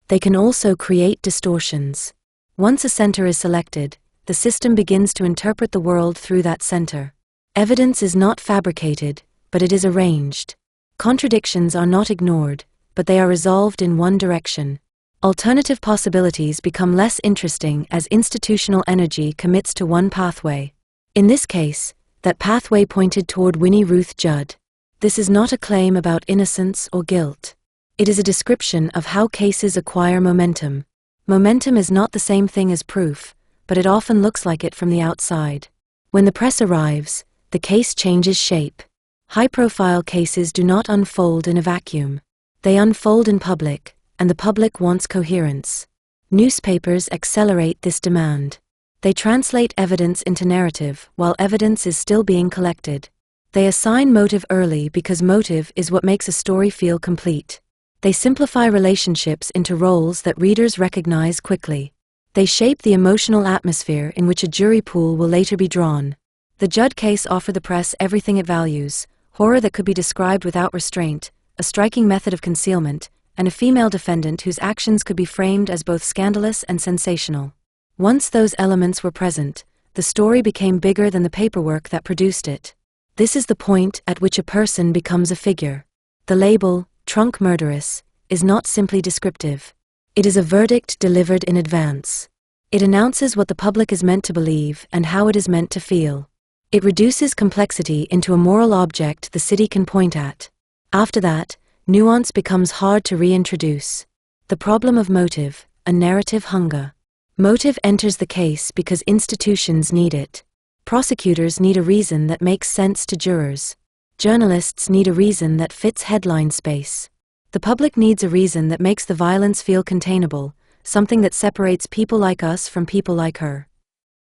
They can also create distortions. Once a center is selected, the system begins to interpret the world through that center. Evidence is not fabricated, but it is arranged. Contradictions are not ignored, but they are resolved in one direction. Alternative possibilities become less interesting as institutional energy commits to one pathway. In this case, that pathway pointed toward Winnie Ruth Judd. This is not a claim about innocence or guilt. It is a description of how cases acquire momentum. Momentum is not the same thing as proof, but it often looks like it from the outside. When the press arrives, the case changes shape. High-profile cases do not unfold in a vacuum. They unfold in public, and the public wants coherence. Newspapers accelerate this demand. They translate evidence into narrative while evidence is still being collected. They assign motive early because motive is what makes a story feel complete. They simplify relationships into roles that readers recognize quickly. They shape the emotional atmosphere in which a jury pool will later be drawn. The Judd case offered the press everything it values: horror that could be described without restraint, a striking method of concealment, and a female defendant whose actions could be framed as both scandalous and sensational. Once those elements were present, the story became bigger than the paperwork that produced it. This is the point at which a person becomes a figure. The label, trunk murderess, is not simply descriptive. It is a verdict delivered in advance. It announces what the public is meant to believe and how it is meant to feel. It reduces complexity into a moral object the city can point at. After that, nuance becomes hard to reintroduce. The problem of motive, a narrative hunger. Motive enters the case because institutions need it. Prosecutors need a reason that makes sense to jurors. Journalists need a reason that fits headline space. The public needs a reason that makes the violence feel containable, something that separates people like us from people like her.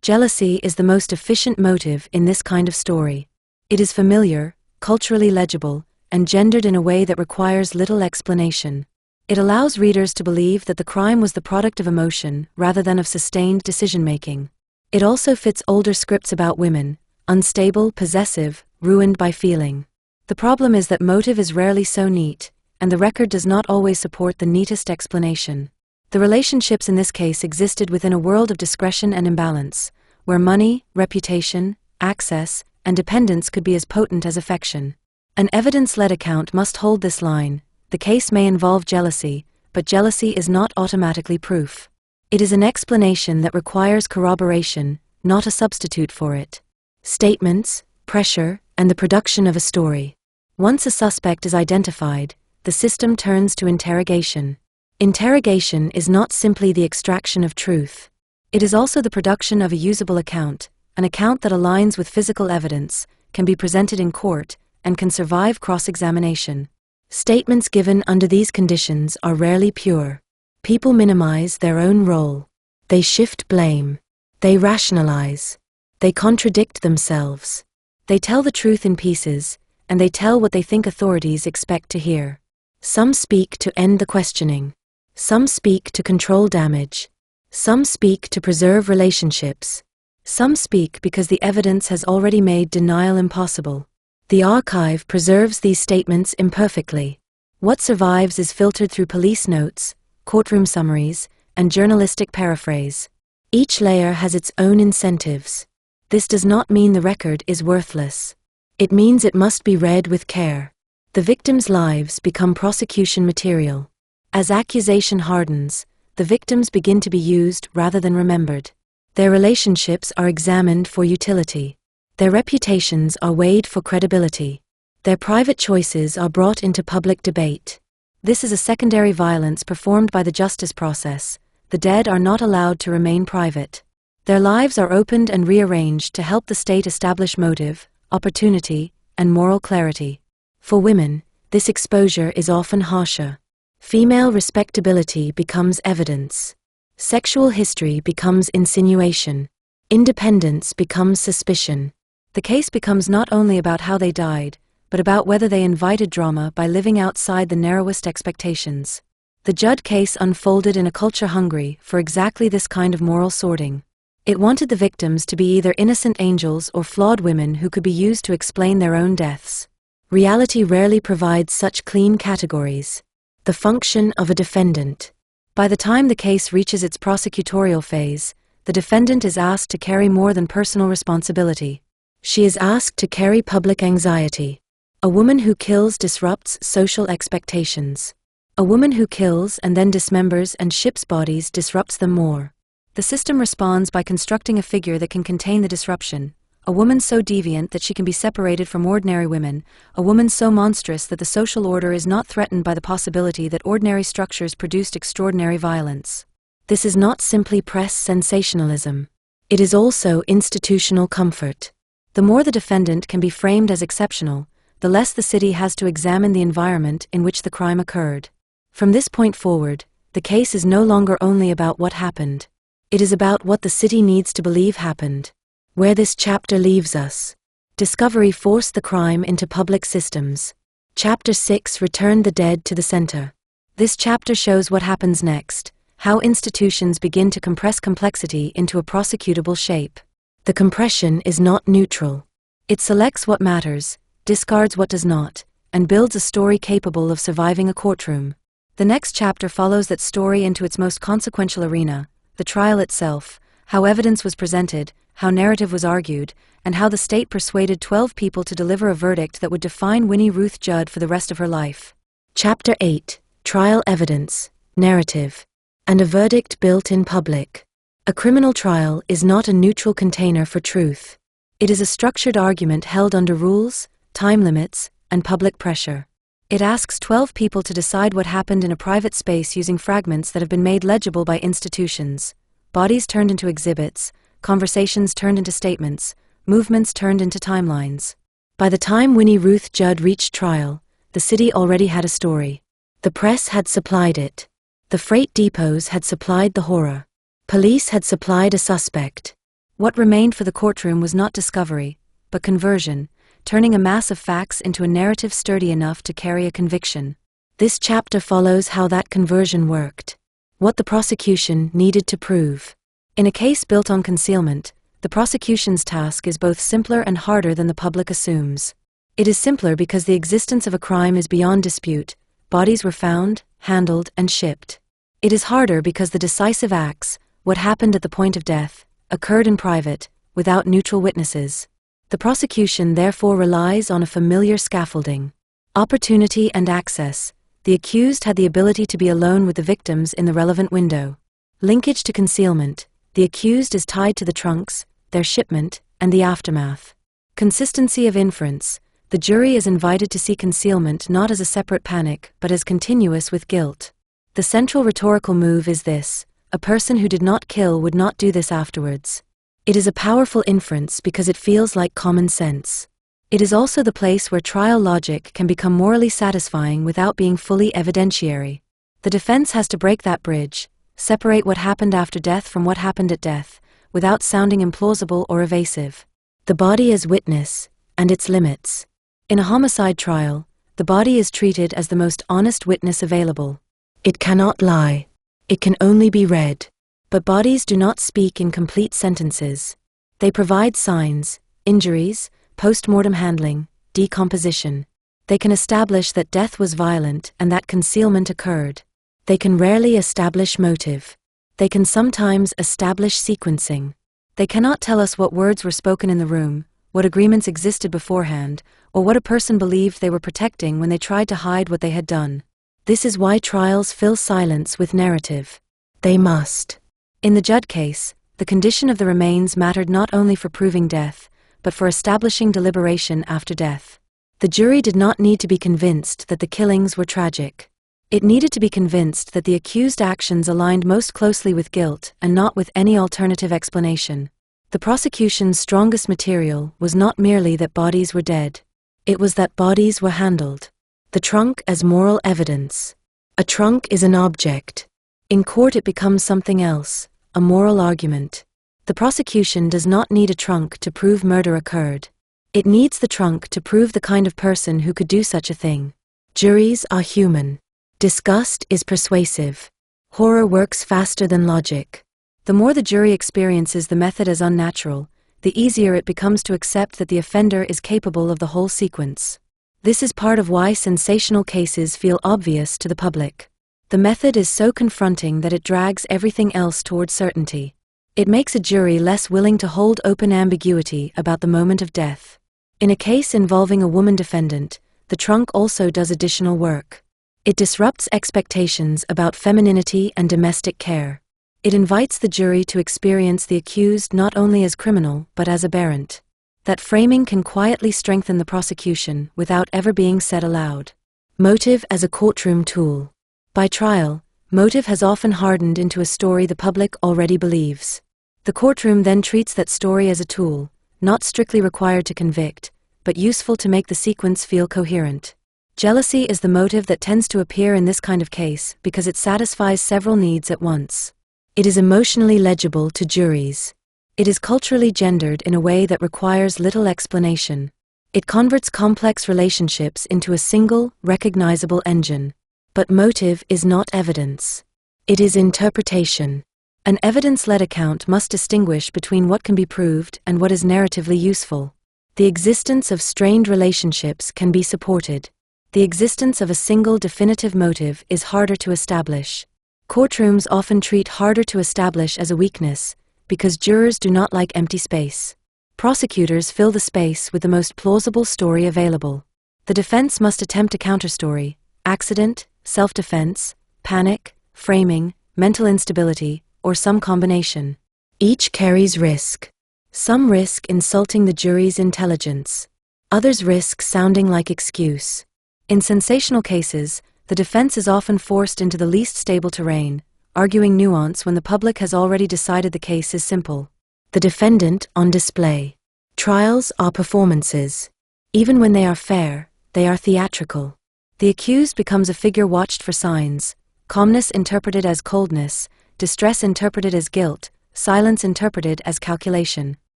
Jealousy is the most efficient motive in this kind of story. It is familiar, culturally legible, and gendered in a way that requires little explanation. It allows readers to believe that the crime was the product of emotion rather than of sustained decision-making. It also fits older scripts about women, unstable, possessive, ruined by feeling. The problem is that motive is rarely so neat, and the record does not always support the neatest explanation. The relationships in this case existed within a world of discretion and imbalance, where money, reputation, access, and dependence could be as potent as affection. An evidence-led account must hold this line: the case may involve jealousy, but jealousy is not automatically proof. It is an explanation that requires corroboration, not a substitute for it. Statements, pressure, and the production of a story. Once a suspect is identified, the system turns to interrogation. Interrogation is not simply the extraction of truth. It is also the production of a usable account, an account that aligns with physical evidence, can be presented in court, and can survive cross-examination. Statements given under these conditions are rarely pure. People minimize their own role. They shift blame. They rationalize. They contradict themselves. They tell the truth in pieces, and they tell what they think authorities expect to hear. Some speak to end the questioning. Some speak to control damage. Some speak to preserve relationships. Some speak because the evidence has already made denial impossible. The archive preserves these statements imperfectly. What survives is filtered through police notes, courtroom summaries, and journalistic paraphrase. Each layer has its own incentives. This does not mean the record is worthless. It means it must be read with care. The victims' lives become prosecution material. As accusation hardens, the victims begin to be used rather than remembered. Their relationships are examined for utility. Their reputations are weighed for credibility. Their private choices are brought into public debate. This is a secondary violence performed by the justice process. The dead are not allowed to remain private. Their lives are opened and rearranged to help the state establish motive, opportunity, and moral clarity. For women, this exposure is often harsher. Female respectability becomes evidence. Sexual history becomes insinuation. Independence becomes suspicion. The case becomes not only about how they died, but about whether they invited drama by living outside the narrowest expectations. The Judd case unfolded in a culture hungry for exactly this kind of moral sorting. It wanted the victims to be either innocent angels or flawed women who could be used to explain their own deaths. Reality rarely provides such clean categories. The function of a defendant. By the time the case reaches its prosecutorial phase, the defendant is asked to carry more than personal responsibility. She is asked to carry public anxiety. A woman who kills disrupts social expectations. A woman who kills and then dismembers and ships bodies disrupts them more. The system responds by constructing a figure that can contain the disruption. A woman so deviant that she can be separated from ordinary women, a woman so monstrous that the social order is not threatened by the possibility that ordinary structures produced extraordinary violence. This is not simply press sensationalism. It is also institutional comfort. The more the defendant can be framed as exceptional, the less the city has to examine the environment in which the crime occurred. From this point forward, the case is no longer only about what happened. It is about what the city needs to believe happened. Where this chapter leaves us. Discovery forced the crime into public systems. Chapter 6 returned the dead to the center. This chapter shows what happens next, how institutions begin to compress complexity into a prosecutable shape. The compression is not neutral. It selects what matters, discards what does not, and builds a story capable of surviving a courtroom. The next chapter follows that story into its most consequential arena, the trial itself, how evidence was presented, how narrative was argued, and how the state persuaded 12 people to deliver a verdict that would define Winnie Ruth Judd for the rest of her life. Chapter 8, Trial Evidence, Narrative, and a Verdict Built in Public. A criminal trial is not a neutral container for truth. It is a structured argument held under rules, time limits, and public pressure. It asks 12 people to decide what happened in a private space using fragments that have been made legible by institutions. Bodies turned into exhibits, conversations turned into statements, movements turned into timelines. By the time Winnie Ruth Judd reached trial, the city already had a story. The press had supplied it. The freight depots had supplied the horror. Police had supplied a suspect. What remained for the courtroom was not discovery, but conversion, turning a mass of facts into a narrative sturdy enough to carry a conviction. This chapter follows how that conversion worked. What the prosecution needed to prove. In a case built on concealment, the prosecution's task is both simpler and harder than the public assumes. It is simpler because the existence of a crime is beyond dispute. Bodies were found, handled, and shipped. It is harder because the decisive acts, what happened at the point of death, occurred in private, without neutral witnesses. The prosecution therefore relies on a familiar scaffolding. Opportunity and access. The accused had the ability to be alone with the victims in the relevant window. Linkage to concealment. The accused is tied to the trunks, their shipment, and the aftermath. Consistency of inference. The jury is invited to see concealment not as a separate panic, but as continuous with guilt. The central rhetorical move is this: a person who did not kill would not do this afterwards. It is a powerful inference because it feels like common sense. It is also the place where trial logic can become morally satisfying without being fully evidentiary. The defense has to break that bridge, separate what happened after death from what happened at death, without sounding implausible or evasive. The body as witness, and its limits. In a homicide trial, the body is treated as the most honest witness available. It cannot lie. It can only be read. But bodies do not speak in complete sentences. They provide signs, injuries, post-mortem handling, decomposition. They can establish that death was violent and that concealment occurred. They can rarely establish motive. They can sometimes establish sequencing. They cannot tell us what words were spoken in the room, what agreements existed beforehand, or what a person believed they were protecting when they tried to hide what they had done. This is why trials fill silence with narrative. They must. In the Judd case, the condition of the remains mattered not only for proving death, but for establishing deliberation after death. The jury did not need to be convinced that the killings were tragic. It needed to be convinced that the accused actions aligned most closely with guilt and not with any alternative explanation. The prosecution's strongest material was not merely that bodies were dead. It was that bodies were handled. The trunk as moral evidence. A trunk is an object. In court it becomes something else, a moral argument. The prosecution does not need a trunk to prove murder occurred. It needs the trunk to prove the kind of person who could do such a thing. Juries are human. Disgust is persuasive. Horror works faster than logic. The more the jury experiences the method as unnatural, the easier it becomes to accept that the offender is capable of the whole sequence. This is part of why sensational cases feel obvious to the public. The method is so confronting that it drags everything else toward certainty. It makes a jury less willing to hold open ambiguity about the moment of death. In a case involving a woman defendant, the trunk also does additional work. It disrupts expectations about femininity and domestic care. It invites the jury to experience the accused not only as criminal but as aberrant. That framing can quietly strengthen the prosecution without ever being said aloud. Motive as a courtroom tool. By trial, motive has often hardened into a story the public already believes. The courtroom then treats that story as a tool, not strictly required to convict, but useful to make the sequence feel coherent. Jealousy is the motive that tends to appear in this kind of case because it satisfies several needs at once. It is emotionally legible to juries. It is culturally gendered in a way that requires little explanation. It converts complex relationships into a single, recognizable engine. But motive is not evidence. It is interpretation. An evidence-led account must distinguish between what can be proved and what is narratively useful. The existence of strained relationships can be supported. The existence of a single definitive motive is harder to establish. Courtrooms often treat harder to establish as a weakness, because jurors do not like empty space. Prosecutors fill the space with the most plausible story available. The defense must attempt a counterstory: accident, self-defense, panic, framing, mental instability, or some combination. Each carries risk. Some risk insulting the jury's intelligence. Others risk sounding like excuse. In sensational cases, the defense is often forced into the least stable terrain, arguing nuance when the public has already decided the case is simple. The defendant on display. Trials are performances. Even when they are fair, they are theatrical. The accused becomes a figure watched for signs: calmness interpreted as coldness, distress interpreted as guilt, silence interpreted as calculation.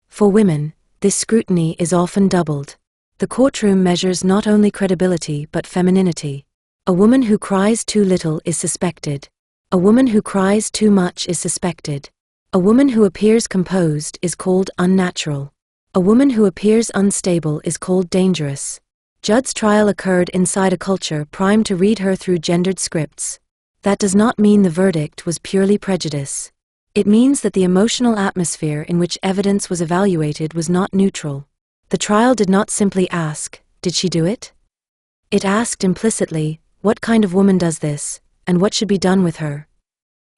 For women, this scrutiny is often doubled. The courtroom measures not only credibility but femininity. A woman who cries too little is suspected. A woman who cries too much is suspected. A woman who appears composed is called unnatural. A woman who appears unstable is called dangerous. Judd's trial occurred inside a culture primed to read her through gendered scripts. That does not mean the verdict was purely prejudice. It means that the emotional atmosphere in which evidence was evaluated was not neutral. The trial did not simply ask, "Did she do it?" It asked implicitly, "What kind of woman does this, and what should be done with her?"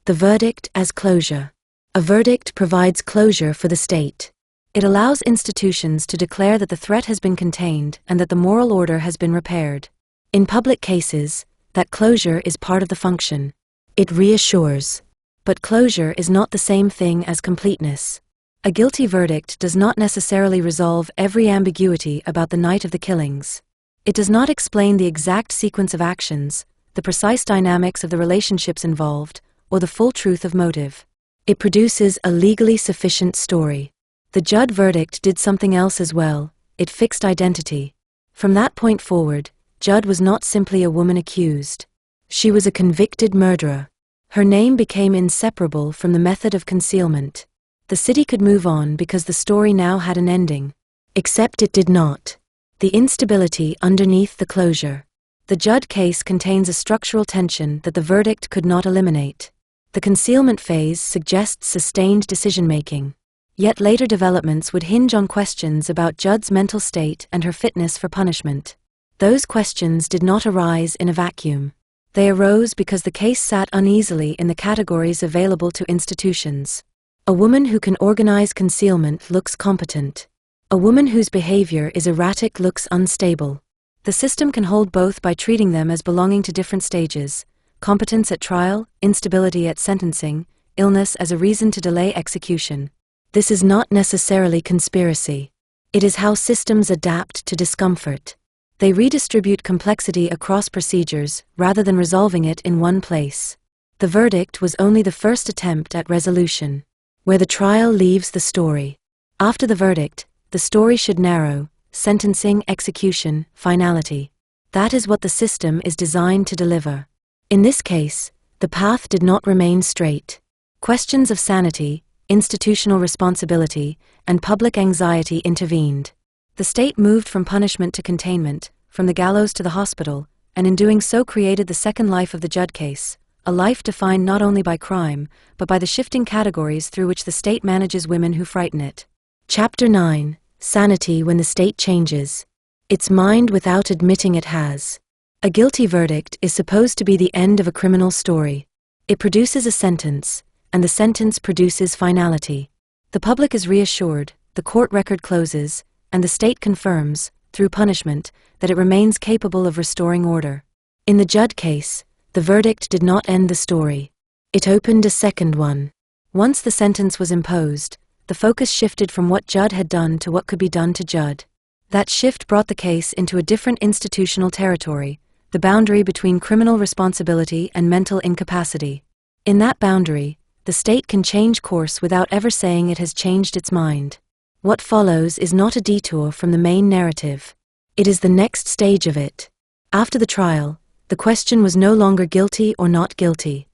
The verdict as closure. A verdict provides closure for the state. It allows institutions to declare that the threat has been contained and that the moral order has been repaired. In public cases, that closure is part of the function. It reassures. But closure is not the same thing as completeness. A guilty verdict does not necessarily resolve every ambiguity about the night of the killings. It does not explain the exact sequence of actions, the precise dynamics of the relationships involved, or the full truth of motive. It produces a legally sufficient story. The Judd verdict did something else as well. It fixed identity. From that point forward, Judd was not simply a woman accused. She was a convicted murderer. Her name became inseparable from the method of concealment. The city could move on because the story now had an ending. Except it did not. The instability underneath the closure. The Judd case contains a structural tension that the verdict could not eliminate. The concealment phase suggests sustained decision-making. Yet later developments would hinge on questions about Judd's mental state and her fitness for punishment. Those questions did not arise in a vacuum. They arose because the case sat uneasily in the categories available to institutions. A woman who can organize concealment looks competent. A woman whose behavior is erratic looks unstable. The system can hold both by treating them as belonging to different stages: competence at trial, instability at sentencing, illness as a reason to delay execution. This is not necessarily conspiracy. It is how systems adapt to discomfort. They redistribute complexity across procedures rather than resolving it in one place. The verdict was only the first attempt at resolution, where the trial leaves the story. After the verdict, the story should narrow: sentencing, execution, finality. That is what the system is designed to deliver. In this case, the path did not remain straight. Questions of sanity, institutional responsibility, and public anxiety intervened. The state moved from punishment to containment, from the gallows to the hospital, and in doing so created the second life of the Judd case, a life defined not only by crime, but by the shifting categories through which the state manages women who frighten it. Chapter 9: Sanity when the state changes. Its mind without admitting it has. A guilty verdict is supposed to be the end of a criminal story. It produces a sentence, and the sentence produces finality. The public is reassured, the court record closes, and the state confirms, through punishment, that it remains capable of restoring order. In the Judd case, the verdict did not end the story. It opened a second one. Once the sentence was imposed, the focus shifted from what Judd had done to what could be done to Judd. That shift brought the case into a different institutional territory, the boundary between criminal responsibility and mental incapacity. In that boundary, the state can change course without ever saying it has changed its mind. What follows is not a detour from the main narrative. It is the next stage of it. After the trial, the question was no longer guilty or not guilty.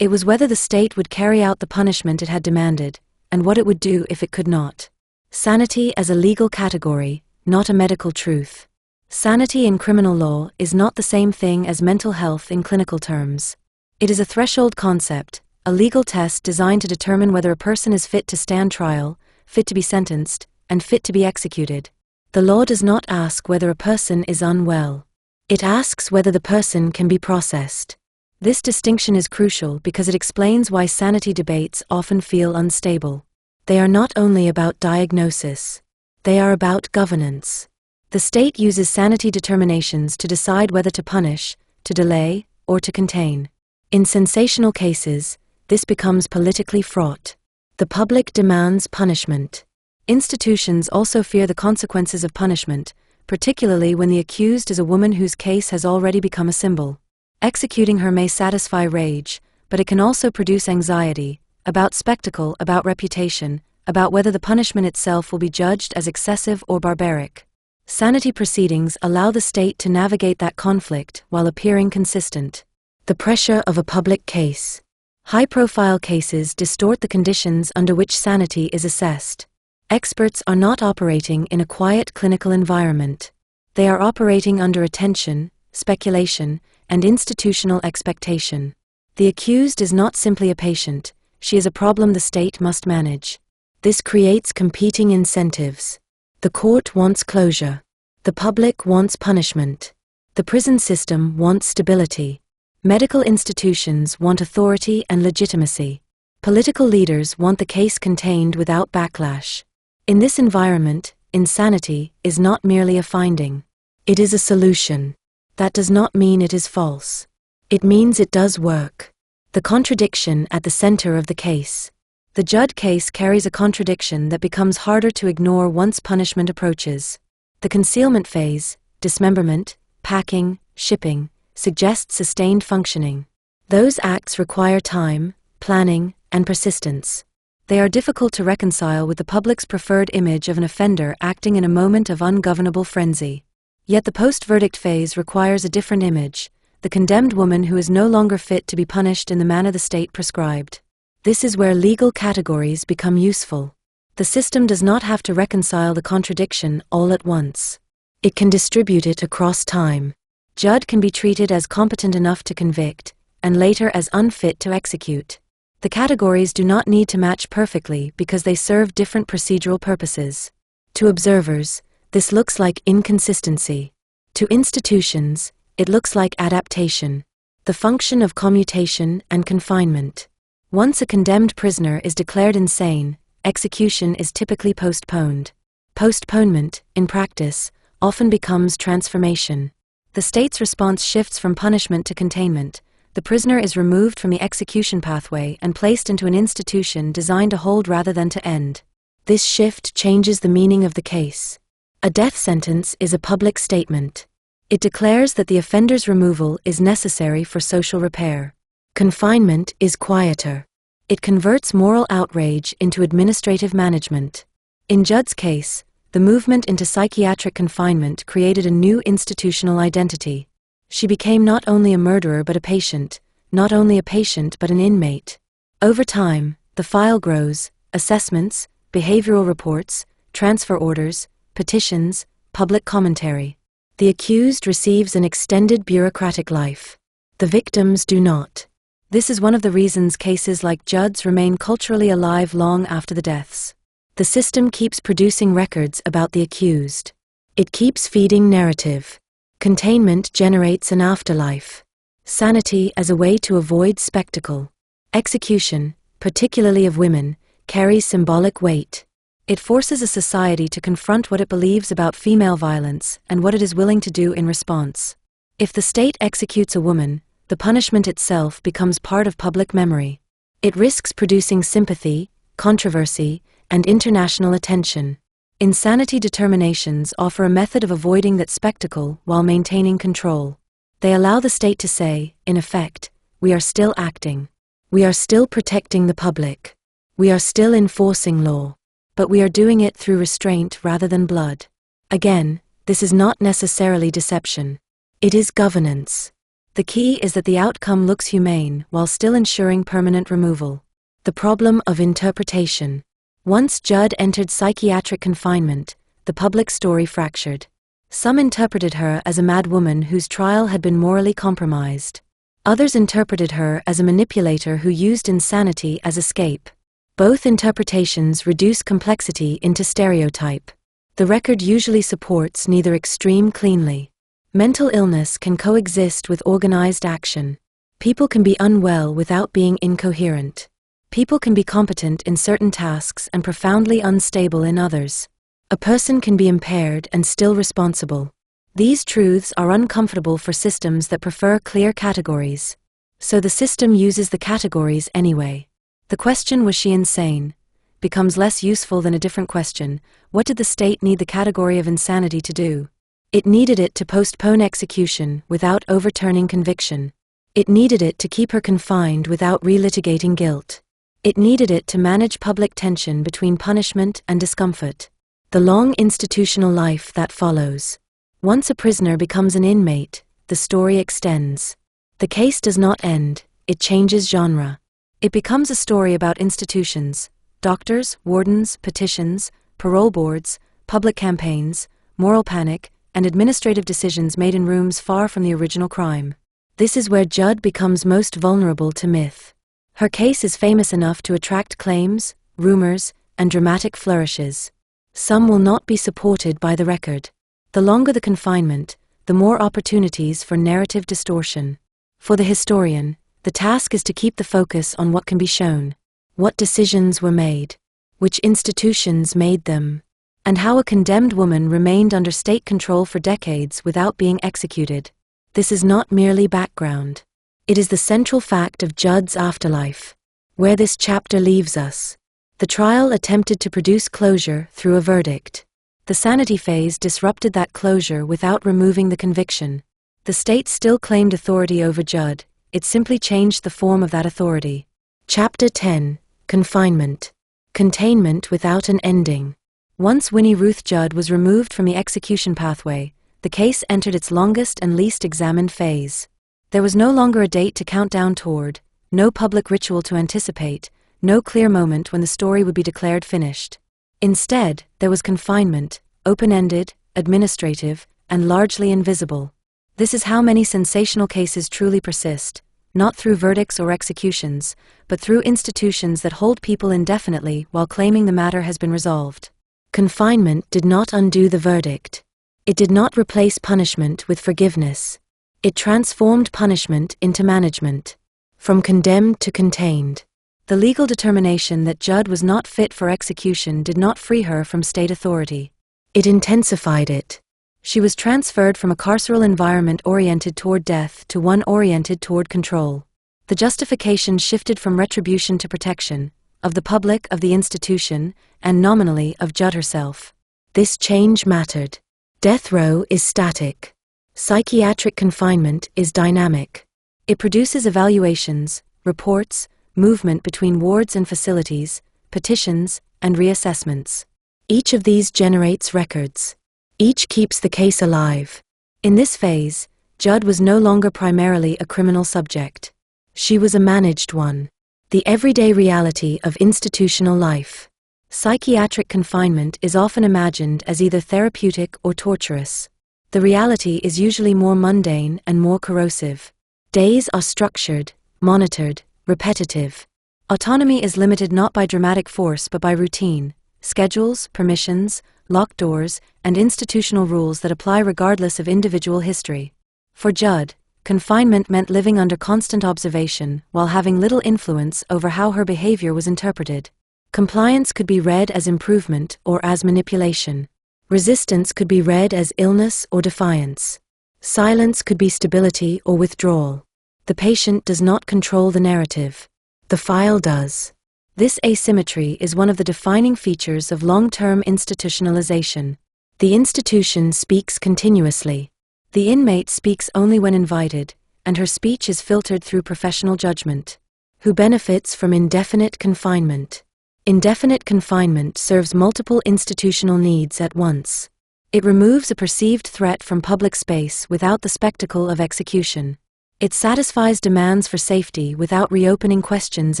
It was whether the state would carry out the punishment it had demanded, and what it would do if it could not. Sanity as a legal category, not a medical truth. Sanity in criminal law is not the same thing as mental health in clinical terms. It is a threshold concept, a legal test designed to determine whether a person is fit to stand trial, fit to be sentenced, and fit to be executed. The law does not ask whether a person is unwell. It asks whether the person can be processed. This distinction is crucial because it explains why sanity debates often feel unstable. They are not only about diagnosis. They are about governance. The state uses sanity determinations to decide whether to punish, to delay, or to contain. In sensational cases, this becomes politically fraught. The public demands punishment. Institutions also fear the consequences of punishment, particularly when the accused is a woman whose case has already become a symbol. Executing her may satisfy rage, but it can also produce anxiety, about spectacle, about reputation, about whether the punishment itself will be judged as excessive or barbaric. Sanity proceedings allow the state to navigate that conflict while appearing consistent. The pressure of a public case. High-profile cases distort the conditions under which sanity is assessed. Experts are not operating in a quiet clinical environment. They are operating under attention, speculation, and institutional expectation. The accused is not simply a patient, she is a problem the state must manage. This creates competing incentives. The court wants closure. The public wants punishment. The prison system wants stability. Medical institutions want authority and legitimacy. Political leaders want the case contained without backlash. In this environment, insanity is not merely a finding. It is a solution. That does not mean it is false. It means it does work. The contradiction at the center of the case. The Judd case carries a contradiction that becomes harder to ignore once punishment approaches. The concealment phase, dismemberment, packing, shipping, suggests sustained functioning. Those acts require time, planning, and persistence. They are difficult to reconcile with the public's preferred image of an offender acting in a moment of ungovernable frenzy. Yet the post-verdict phase requires a different image, the condemned woman who is no longer fit to be punished in the manner the state prescribed. This is where legal categories become useful. The system does not have to reconcile the contradiction all at once. It can distribute it across time. Judd can be treated as competent enough to convict, and later as unfit to execute. The categories do not need to match perfectly because they serve different procedural purposes. To observers, this looks like inconsistency. To institutions, it looks like adaptation, the function of commutation and confinement. Once a condemned prisoner is declared insane, execution is typically postponed. Postponement, in practice, often becomes transformation. The state's response shifts from punishment to containment. The prisoner is removed from the execution pathway and placed into an institution designed to hold rather than to end. This shift changes the meaning of the case. A death sentence is a public statement. It declares that the offender's removal is necessary for social repair. Confinement is quieter. It converts moral outrage into administrative management. In Judd's case, the movement into psychiatric confinement created a new institutional identity. She became not only a murderer but a patient, not only a patient but an inmate. Over time, the file grows: assessments, behavioral reports, transfer orders, petitions, public commentary. The accused receives an extended bureaucratic life. The victims do not. This is one of the reasons cases like Judd's remain culturally alive long after the deaths. The system keeps producing records about the accused. It keeps feeding narrative. Containment generates an afterlife. Sanity as a way to avoid spectacle. Execution, particularly of women, carries symbolic weight. It forces a society to confront what it believes about female violence and what it is willing to do in response. If the state executes a woman, the punishment itself becomes part of public memory. It risks producing sympathy, controversy, and international attention. Insanity determinations offer a method of avoiding that spectacle while maintaining control. They allow the state to say, in effect, we are still acting. We are still protecting the public. We are still enforcing law. But we are doing it through restraint rather than blood. Again, this is not necessarily deception. It is governance. The key is that the outcome looks humane while still ensuring permanent removal. The problem of interpretation. Once Judd entered psychiatric confinement, the public story fractured. Some interpreted her as a mad woman whose trial had been morally compromised. Others interpreted her as a manipulator who used insanity as escape. Both interpretations reduce complexity into stereotype. The record usually supports neither extreme cleanly. Mental illness can coexist with organized action. People can be unwell without being incoherent. People can be competent in certain tasks and profoundly unstable in others. A person can be impaired and still responsible. These truths are uncomfortable for systems that prefer clear categories. So the system uses the categories anyway. The question, was she insane, becomes less useful than a different question: what did the state need the category of insanity to do? It needed it to postpone execution without overturning conviction. It needed it to keep her confined without relitigating guilt. It needed it to manage public tension between punishment and discomfort. The long institutional life that follows. Once a prisoner becomes an inmate, the story extends. The case does not end, it changes genre. It becomes a story about institutions: doctors, wardens, petitions, parole boards, public campaigns, moral panic, and administrative decisions made in rooms far from the original crime. This is where Judd becomes most vulnerable to myth. Her case is famous enough to attract claims, rumors, and dramatic flourishes. Some will not be supported by the record. The longer the confinement, the more opportunities for narrative distortion. For the historian, the task is to keep the focus on what can be shown. What decisions were made? Which institutions made them? And how a condemned woman remained under state control for decades without being executed. This is not merely background. It is the central fact of Judd's afterlife. Where this chapter leaves us, The trial attempted to produce closure through a verdict. The sanity phase disrupted that closure without removing the conviction. The state still claimed authority over Judd, it simply changed the form of that authority. Chapter 10. Confinement. Containment without an ending. Once Winnie Ruth Judd was removed from the execution pathway, the case entered its longest and least examined phase. There was no longer a date to count down toward, no public ritual to anticipate, no clear moment when the story would be declared finished. Instead, there was confinement, open-ended, administrative, and largely invisible. This is how many sensational cases truly persist, not through verdicts or executions, but through institutions that hold people indefinitely while claiming the matter has been resolved. Confinement did not undo the verdict. It did not replace punishment with forgiveness. It transformed punishment into management. From condemned to contained. The legal determination that Judd was not fit for execution did not free her from state authority. It intensified it. She was transferred from a carceral environment oriented toward death to one oriented toward control. The justification shifted from retribution to protection, of the public, of the institution, and nominally of Judd herself. This change mattered. Death row is static. Psychiatric confinement is dynamic. It produces evaluations, reports, movement between wards and facilities, petitions, and reassessments. Each of these generates records. Each keeps the case alive. In this phase, Judd was no longer primarily a criminal subject. She was a managed one. The everyday reality of institutional life. Psychiatric confinement is often imagined as either therapeutic or torturous. The reality is usually more mundane and more corrosive. Days are structured, monitored, repetitive. Autonomy is limited not by dramatic force but by routine, schedules, permissions, locked doors, and institutional rules that apply regardless of individual history. For Judd, confinement meant living under constant observation while having little influence over how her behavior was interpreted. Compliance could be read as improvement or as manipulation. Resistance could be read as illness or defiance. Silence could be stability or withdrawal. The patient does not control the narrative. The file does. This asymmetry is one of the defining features of long-term institutionalization. The institution speaks continuously. The inmate speaks only when invited, and her speech is filtered through professional judgment. Who benefits from indefinite confinement? Indefinite confinement serves multiple institutional needs at once. It removes a perceived threat from public space without the spectacle of execution. It satisfies demands for safety without reopening questions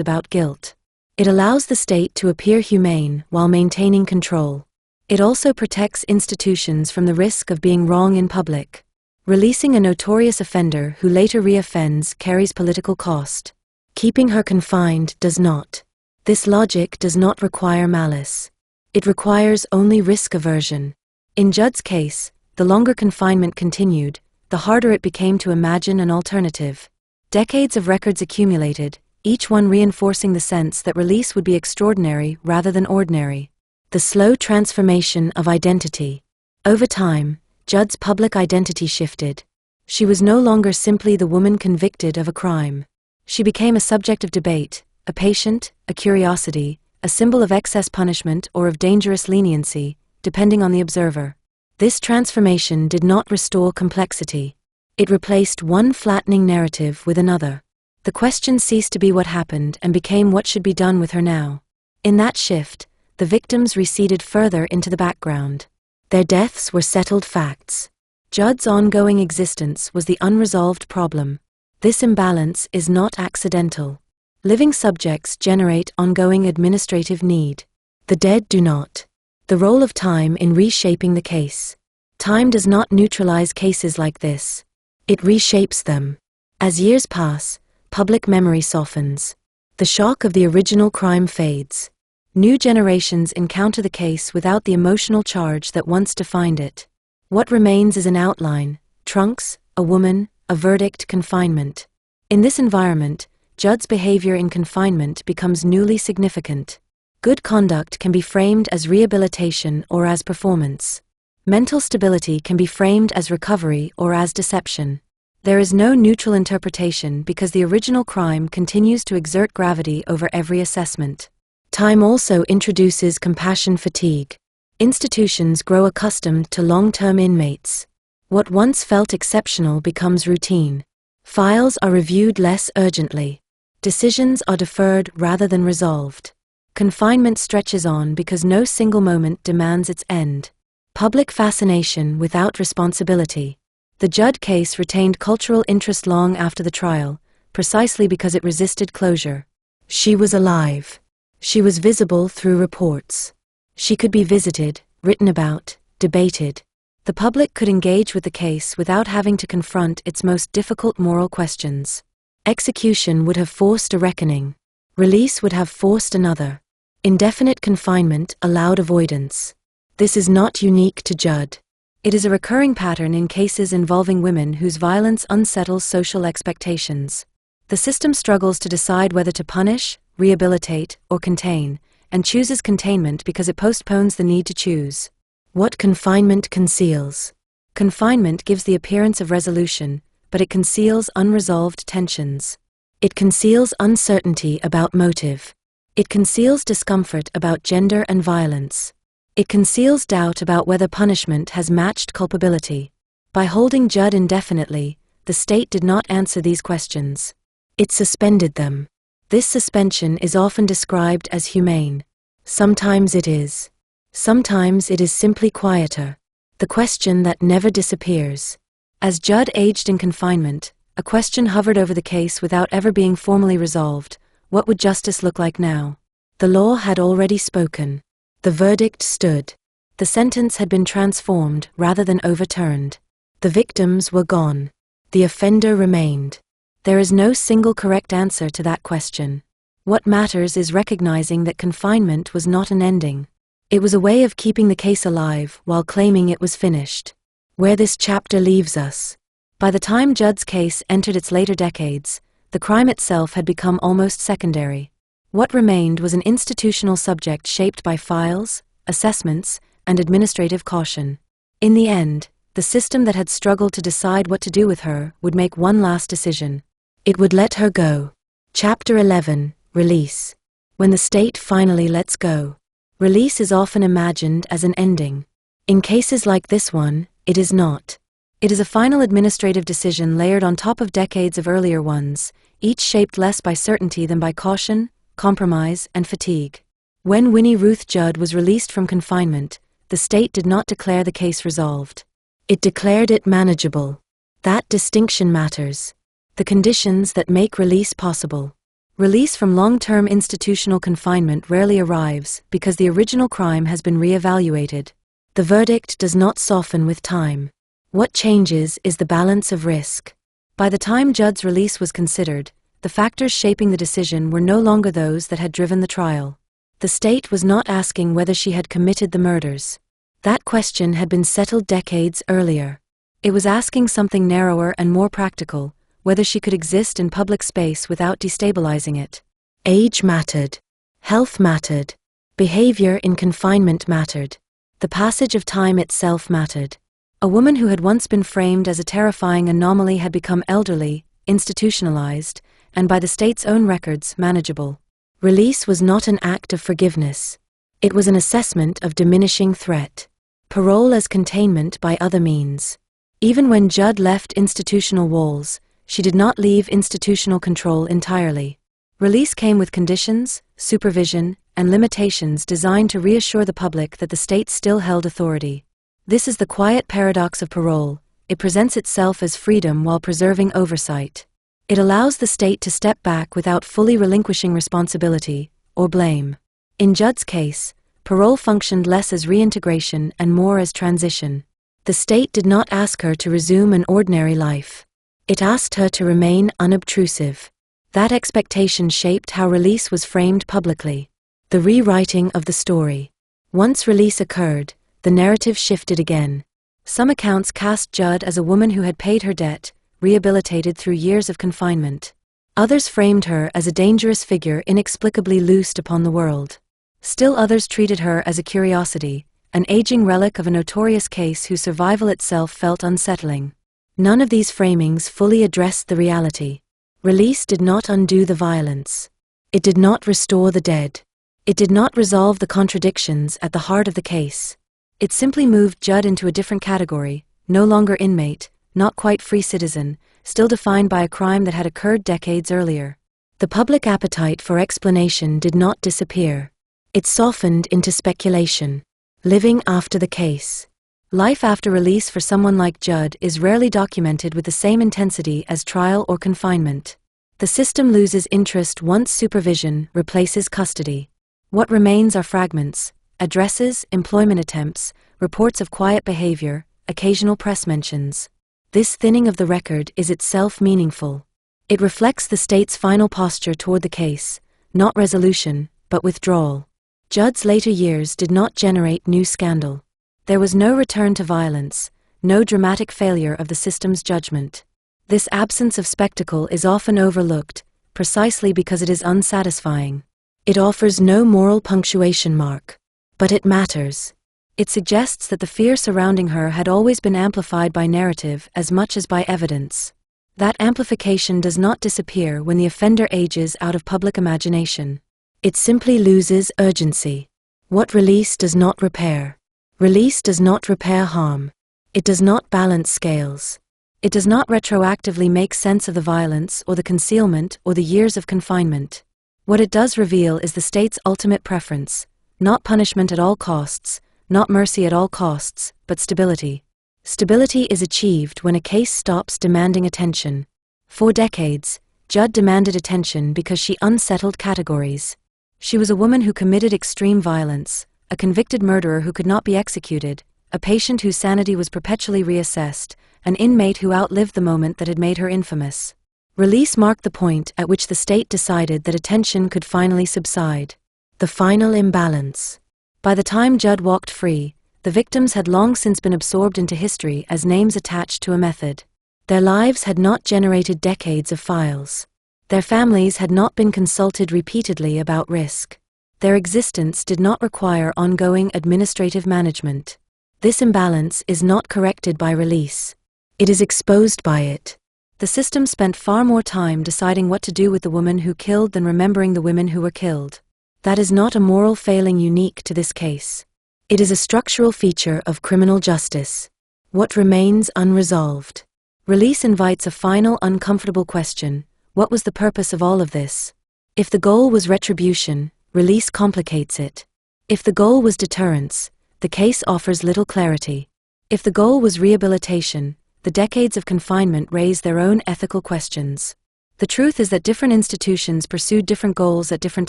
about guilt. It allows the state to appear humane while maintaining control. It also protects institutions from the risk of being wrong in public. Releasing a notorious offender who later reoffends carries political cost. Keeping her confined does not. This logic does not require malice. It requires only risk aversion. In Judd's case, the longer confinement continued, the harder it became to imagine an alternative. Decades of records accumulated, each one reinforcing the sense that release would be extraordinary rather than ordinary. The slow transformation of identity. Over time, Judd's public identity shifted. She was no longer simply the woman convicted of a crime. She became a subject of debate, a patient, a curiosity, a symbol of excess punishment or of dangerous leniency, depending on the observer. This transformation did not restore complexity. It replaced one flattening narrative with another. The question ceased to be what happened and became what should be done with her now. In that shift, the victims receded further into the background. Their deaths were settled facts. Judd's ongoing existence was the unresolved problem. This imbalance is not accidental. Living subjects generate ongoing administrative need. The dead do not. The role of time in reshaping the case. Time does not neutralize cases like this. It reshapes them. As years pass, public memory softens. The shock of the original crime fades. New generations encounter the case without the emotional charge that once defined it. What remains is an outline, trunks, a woman, a verdict, confinement. In this environment, Judd's behavior in confinement becomes newly significant. Good conduct can be framed as rehabilitation or as performance. Mental stability can be framed as recovery or as deception. There is no neutral interpretation because the original crime continues to exert gravity over every assessment. Time also introduces compassion fatigue. Institutions grow accustomed to long-term inmates. What once felt exceptional becomes routine. Files are reviewed less urgently. Decisions are deferred rather than resolved. Confinement stretches on because no single moment demands its end. Public fascination without responsibility. The Judd case retained cultural interest long after the trial, precisely because it resisted closure. She was alive. She was visible through reports. She could be visited, written about, debated. The public could engage with the case without having to confront its most difficult moral questions. Execution would have forced a reckoning. Release would have forced another. Indefinite confinement allowed avoidance. This is not unique to Judd. It is a recurring pattern in cases involving women whose violence unsettles social expectations. The system struggles to decide whether to punish, rehabilitate, or contain, and chooses containment because it postpones the need to choose. What confinement conceals? Confinement gives the appearance of resolution, but it conceals unresolved tensions. It conceals uncertainty about motive. It conceals discomfort about gender and violence. It conceals doubt about whether punishment has matched culpability. By holding Judd indefinitely, the state did not answer these questions. It suspended them. This suspension is often described as humane. Sometimes it is. Sometimes it is simply quieter. The question that never disappears. As Judd aged in confinement, a question hovered over the case without ever being formally resolved. What would justice look like now? The law had already spoken. The verdict stood. The sentence had been transformed rather than overturned. The victims were gone. The offender remained. There is no single correct answer to that question. What matters is recognizing that confinement was not an ending. It was a way of keeping the case alive while claiming it was finished. Where this chapter leaves us. By the time Judd's case entered its later decades, the crime itself had become almost secondary. What remained was an institutional subject shaped by files, assessments, and administrative caution. In the end, the system that had struggled to decide what to do with her would make one last decision. It would let her go. Chapter 11, Release. When the state finally lets go. Release is often imagined as an ending. In cases like this one, it is not. It is a final administrative decision layered on top of decades of earlier ones, each shaped less by certainty than by caution, compromise, and fatigue. When Winnie Ruth Judd was released from confinement, the state did not declare the case resolved. It declared it manageable. That distinction matters. The conditions that make release possible. Release from long-term institutional confinement rarely arrives because the original crime has been re-evaluated. The verdict does not soften with time. What changes is the balance of risk. By the time Judd's release was considered, the factors shaping the decision were no longer those that had driven the trial. The state was not asking whether she had committed the murders. That question had been settled decades earlier. It was asking something narrower and more practical, whether she could exist in public space without destabilizing it. Age mattered. Health mattered. Behavior in confinement mattered. The passage of time itself mattered. A woman who had once been framed as a terrifying anomaly had become elderly, institutionalized, and by the state's own records, manageable. Release was not an act of forgiveness. It was an assessment of diminishing threat. Parole as containment by other means. Even when Judd left institutional walls, she did not leave institutional control entirely. Release came with conditions, supervision, and limitations designed to reassure the public that the state still held authority. This is the quiet paradox of parole. It presents itself as freedom while preserving oversight. It allows the state to step back without fully relinquishing responsibility or blame. In Judd's case, parole functioned less as reintegration and more as transition. The state did not ask her to resume an ordinary life. It asked her to remain unobtrusive. That expectation shaped how release was framed publicly. The rewriting of the story. Once release occurred, the narrative shifted again. Some accounts cast Judd as a woman who had paid her debt, rehabilitated through years of confinement. Others framed her as a dangerous figure inexplicably loosed upon the world. Still others treated her as a curiosity, an aging relic of a notorious case whose survival itself felt unsettling. None of these framings fully addressed the reality. Release did not undo the violence. It did not restore the dead. It did not resolve the contradictions at the heart of the case. It simply moved Judd into a different category, no longer inmate, not quite free citizen, still defined by a crime that had occurred decades earlier. The public appetite for explanation did not disappear. It softened into speculation. Living after the case. Life after release for someone like Judd is rarely documented with the same intensity as trial or confinement. The system loses interest once supervision replaces custody. What remains are fragments, addresses, employment attempts, reports of quiet behaviour, occasional press mentions. This thinning of the record is itself meaningful. It reflects the state's final posture toward the case, not resolution, but withdrawal. Judd's later years did not generate new scandal. There was no return to violence, no dramatic failure of the system's judgment. This absence of spectacle is often overlooked, precisely because it is unsatisfying. It offers no moral punctuation mark. But it matters. It suggests that the fear surrounding her had always been amplified by narrative as much as by evidence. That amplification does not disappear when the offender ages out of public imagination. It simply loses urgency. What release does not repair? Release does not repair harm. It does not balance scales. It does not retroactively make sense of the violence or the concealment or the years of confinement. What it does reveal is the state's ultimate preference, not punishment at all costs, not mercy at all costs, but stability. Stability is achieved when a case stops demanding attention. For decades, Judd demanded attention because she unsettled categories. She was a woman who committed extreme violence, a convicted murderer who could not be executed, a patient whose sanity was perpetually reassessed, an inmate who outlived the moment that had made her infamous. Release marked the point at which the state decided that attention could finally subside. The final imbalance. By the time Judd walked free, the victims had long since been absorbed into history as names attached to a method. Their lives had not generated decades of files. Their families had not been consulted repeatedly about risk. Their existence did not require ongoing administrative management. This imbalance is not corrected by release. It is exposed by it. The system spent far more time deciding what to do with the woman who killed than remembering the women who were killed. That is not a moral failing unique to this case. It is a structural feature of criminal justice. What remains unresolved? Release invites a final uncomfortable question. What was the purpose of all of this? If the goal was retribution, release complicates it. If the goal was deterrence, the case offers little clarity. If the goal was rehabilitation, the decades of confinement raise their own ethical questions. The truth is that different institutions pursued different goals at different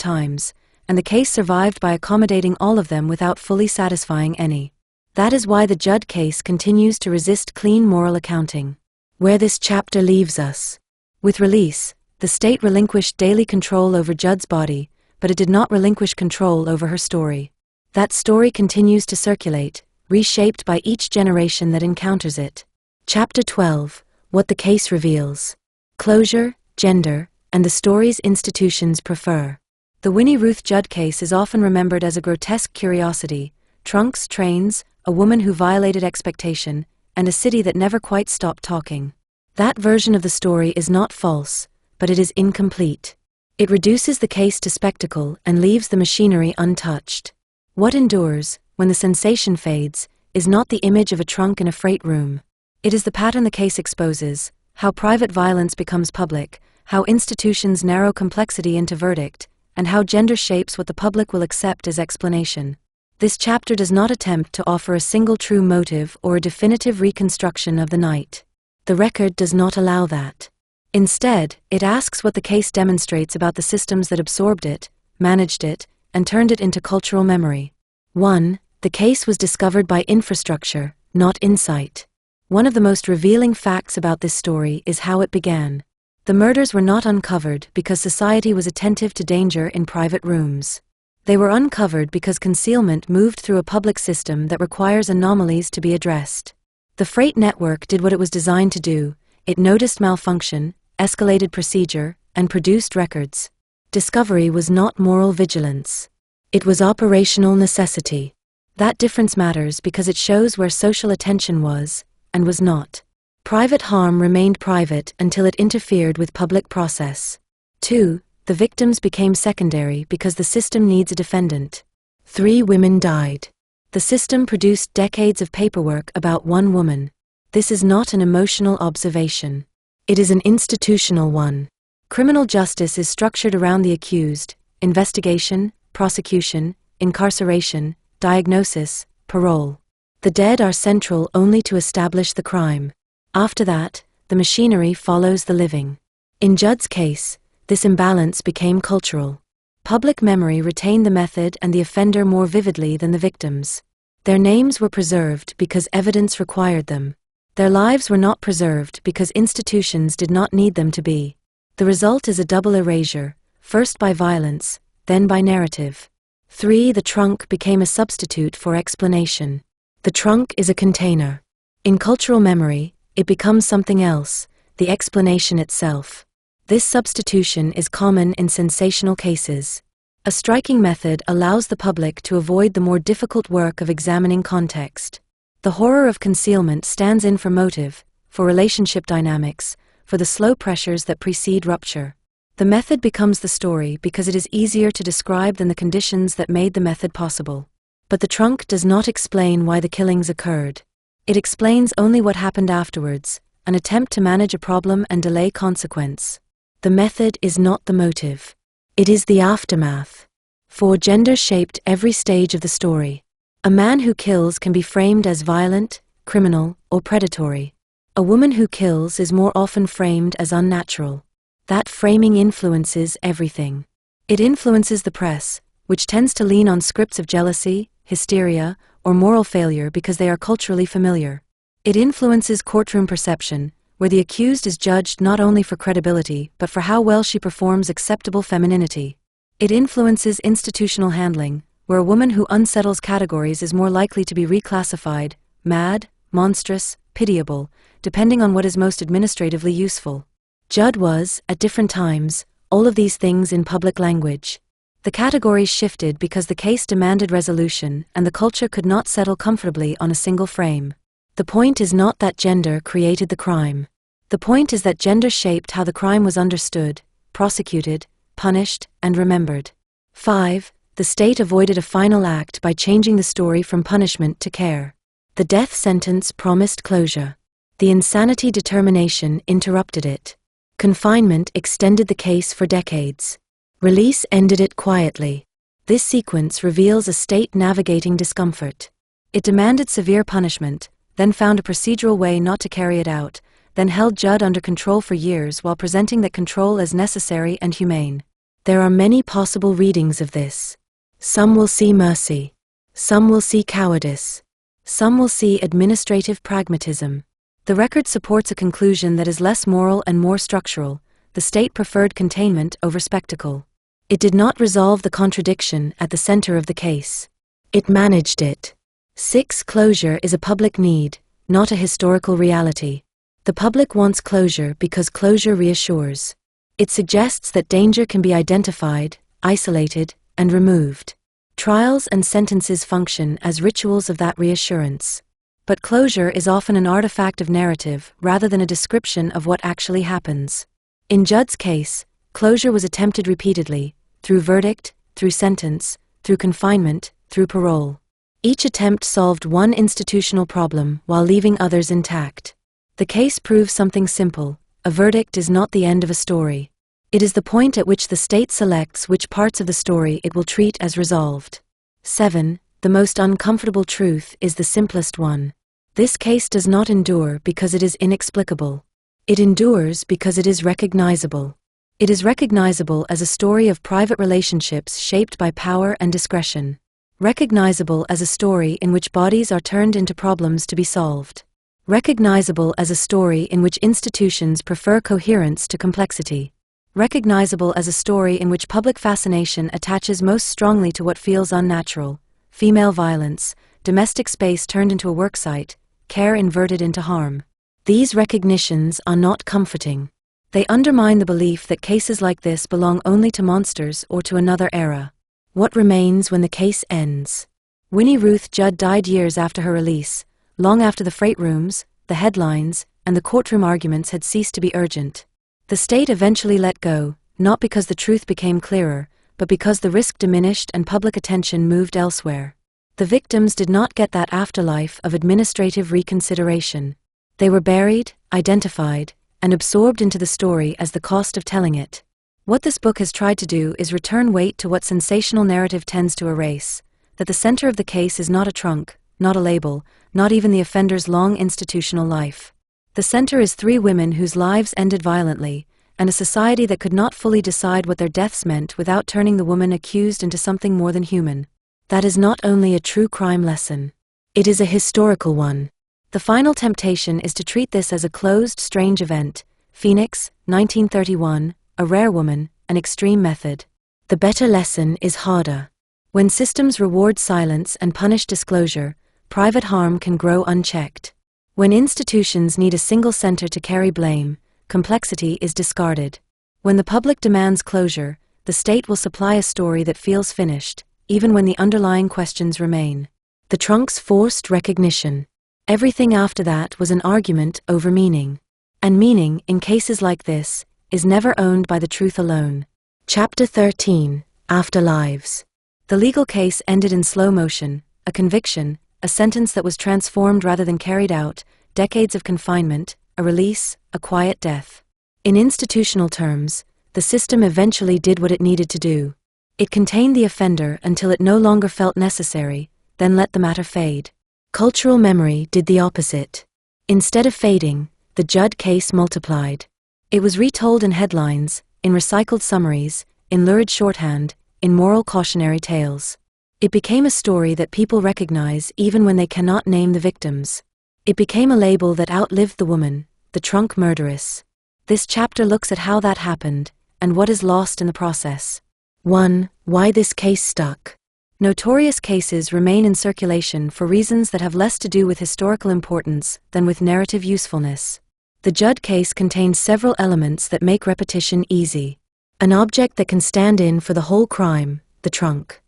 times, and the case survived by accommodating all of them without fully satisfying any. That is why the Judd case continues to resist clean moral accounting. Where this chapter leaves us. With release, the state relinquished daily control over Judd's body, but it did not relinquish control over her story. That story continues to circulate, reshaped by each generation that encounters it. Chapter 12, What the Case Reveals. Closure, Gender, and the Stories Institutions Prefer. The Winnie Ruth Judd case is often remembered as a grotesque curiosity: trunks, trains, a woman who violated expectation, and a city that never quite stopped talking. That version of the story is not false, but it is incomplete. It reduces the case to spectacle and leaves the machinery untouched. What endures, when the sensation fades, is not the image of a trunk in a freight room. It is the pattern the case exposes: how private violence becomes public, how institutions narrow complexity into verdict, and how gender shapes what the public will accept as explanation. This chapter does not attempt to offer a single true motive or a definitive reconstruction of the night. The record does not allow that. Instead, it asks what the case demonstrates about the systems that absorbed it, managed it, and turned it into cultural memory. 1. The case was discovered by infrastructure, not insight. One of the most revealing facts about this story is how it began. The murders were not uncovered because society was attentive to danger in private rooms. They were uncovered because concealment moved through a public system that requires anomalies to be addressed. The freight network did what it was designed to do: it noticed malfunction, escalated procedure, and produced records. Discovery was not moral vigilance. It was operational necessity. That difference matters because it shows where social attention was, and was not. Private harm remained private until it interfered with public process. 2. The victims became secondary because the system needs a defendant. 3 women died. The system produced decades of paperwork about one woman. This is not an emotional observation. It is an institutional one. Criminal justice is structured around the accused: investigation, prosecution, incarceration, diagnosis, parole. The dead are central only to establish the crime. After that, the machinery follows the living. In Judd's case, this imbalance became cultural. Public memory retained the method and the offender more vividly than the victims. Their names were preserved because evidence required them. Their lives were not preserved because institutions did not need them to be. The result is a double erasure, first by violence, then by narrative. 3. The trunk became a substitute for explanation. The trunk is a container. In cultural memory, it becomes something else, the explanation itself. This substitution is common in sensational cases. A striking method allows the public to avoid the more difficult work of examining context. The horror of concealment stands in for motive, for relationship dynamics, for the slow pressures that precede rupture. The method becomes the story because it is easier to describe than the conditions that made the method possible. But the trunk does not explain why the killings occurred. It explains only what happened afterwards, an attempt to manage a problem and delay consequence. The method is not the motive. It is the aftermath. For gender shaped every stage of the story. A man who kills can be framed as violent, criminal, or predatory. A woman who kills is more often framed as unnatural. That framing influences everything. It influences the press, which tends to lean on scripts of jealousy, hysteria, or moral failure because they are culturally familiar. It influences courtroom perception, where the accused is judged not only for credibility but for how well she performs acceptable femininity. It influences institutional handling, where a woman who unsettles categories is more likely to be reclassified, mad, monstrous, pitiable, depending on what is most administratively useful. Judd was, at different times, all of these things in public language. The categories shifted because the case demanded resolution and the culture could not settle comfortably on a single frame. The point is not that gender created the crime. The point is that gender shaped how the crime was understood, prosecuted, punished, and remembered. 5. The state avoided a final act by changing the story from punishment to care. The death sentence promised closure. The insanity determination interrupted it. Confinement extended the case for decades. Release ended it quietly. This sequence reveals a state navigating discomfort. It demanded severe punishment, then found a procedural way not to carry it out, then held Judd under control for years while presenting that control as necessary and humane. There are many possible readings of this. Some will see mercy. Some will see cowardice. Some will see administrative pragmatism. The record supports a conclusion that is less moral and more structural. The state preferred containment over spectacle. It did not resolve the contradiction at the center of the case. It managed it. 6. Closure is a public need, not a historical reality. The public wants closure because closure reassures. It suggests that danger can be identified, isolated, and removed. Trials and sentences function as rituals of that reassurance. But closure is often an artifact of narrative rather than a description of what actually happens. In Judd's case, closure was attempted repeatedly, through verdict, through sentence, through confinement, through parole. Each attempt solved one institutional problem while leaving others intact. The case proves something simple: a verdict is not the end of a story. It is the point at which the state selects which parts of the story it will treat as resolved. 7. The most uncomfortable truth is the simplest one. This case does not endure because it is inexplicable. It endures because it is recognizable. It is recognizable as a story of private relationships shaped by power and discretion. Recognizable as a story in which bodies are turned into problems to be solved. Recognizable as a story in which institutions prefer coherence to complexity. Recognizable as a story in which public fascination attaches most strongly to what feels unnatural: female violence, domestic space turned into a worksite, care inverted into harm. These recognitions are not comforting. They undermine the belief that cases like this belong only to monsters or to another era. What remains when the case ends? Winnie Ruth Judd died years after her release, long after the freight rooms, the headlines, and the courtroom arguments had ceased to be urgent. The state eventually let go, not because the truth became clearer, but because the risk diminished and public attention moved elsewhere. The victims did not get that afterlife of administrative reconsideration. They were buried, identified, and absorbed into the story as the cost of telling it. What this book has tried to do is return weight to what sensational narrative tends to erase, that the center of the case is not a trunk, not a label, not even the offender's long institutional life. The center is 3 women whose lives ended violently, and a society that could not fully decide what their deaths meant without turning the woman accused into something more than human. That is not only a true crime lesson. It is a historical one. The final temptation is to treat this as a closed, strange event. Phoenix, 1931, a rare woman, an extreme method. The better lesson is harder. When systems reward silence and punish disclosure, private harm can grow unchecked. When institutions need a single center to carry blame, complexity is discarded. When the public demands closure, the state will supply a story that feels finished, even when the underlying questions remain. The trunk's forced recognition. Everything after that was an argument over meaning. And meaning, in cases like this, is never owned by the truth alone. Chapter 13, Afterlives. The legal case ended in slow motion, a conviction, a sentence that was transformed rather than carried out, decades of confinement, a release, a quiet death. In institutional terms, the system eventually did what it needed to do. It contained the offender until it no longer felt necessary, then let the matter fade. Cultural memory did the opposite. Instead of fading, the Judd case multiplied. It was retold in headlines, in recycled summaries, in lurid shorthand, in moral cautionary tales. It became a story that people recognize even when they cannot name the victims. It became a label that outlived the woman, the trunk murderess. This chapter looks at how that happened, and what is lost in the process. 1. Why this case stuck. Notorious cases remain in circulation for reasons that have less to do with historical importance than with narrative usefulness. The Judd case contains several elements that make repetition easy. An object that can stand in for the whole crime, the trunk.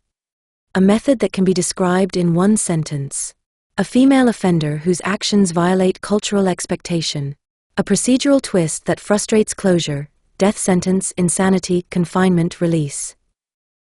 A method that can be described in one sentence. A female offender whose actions violate cultural expectation. A procedural twist that frustrates closure, death sentence, insanity, confinement, release.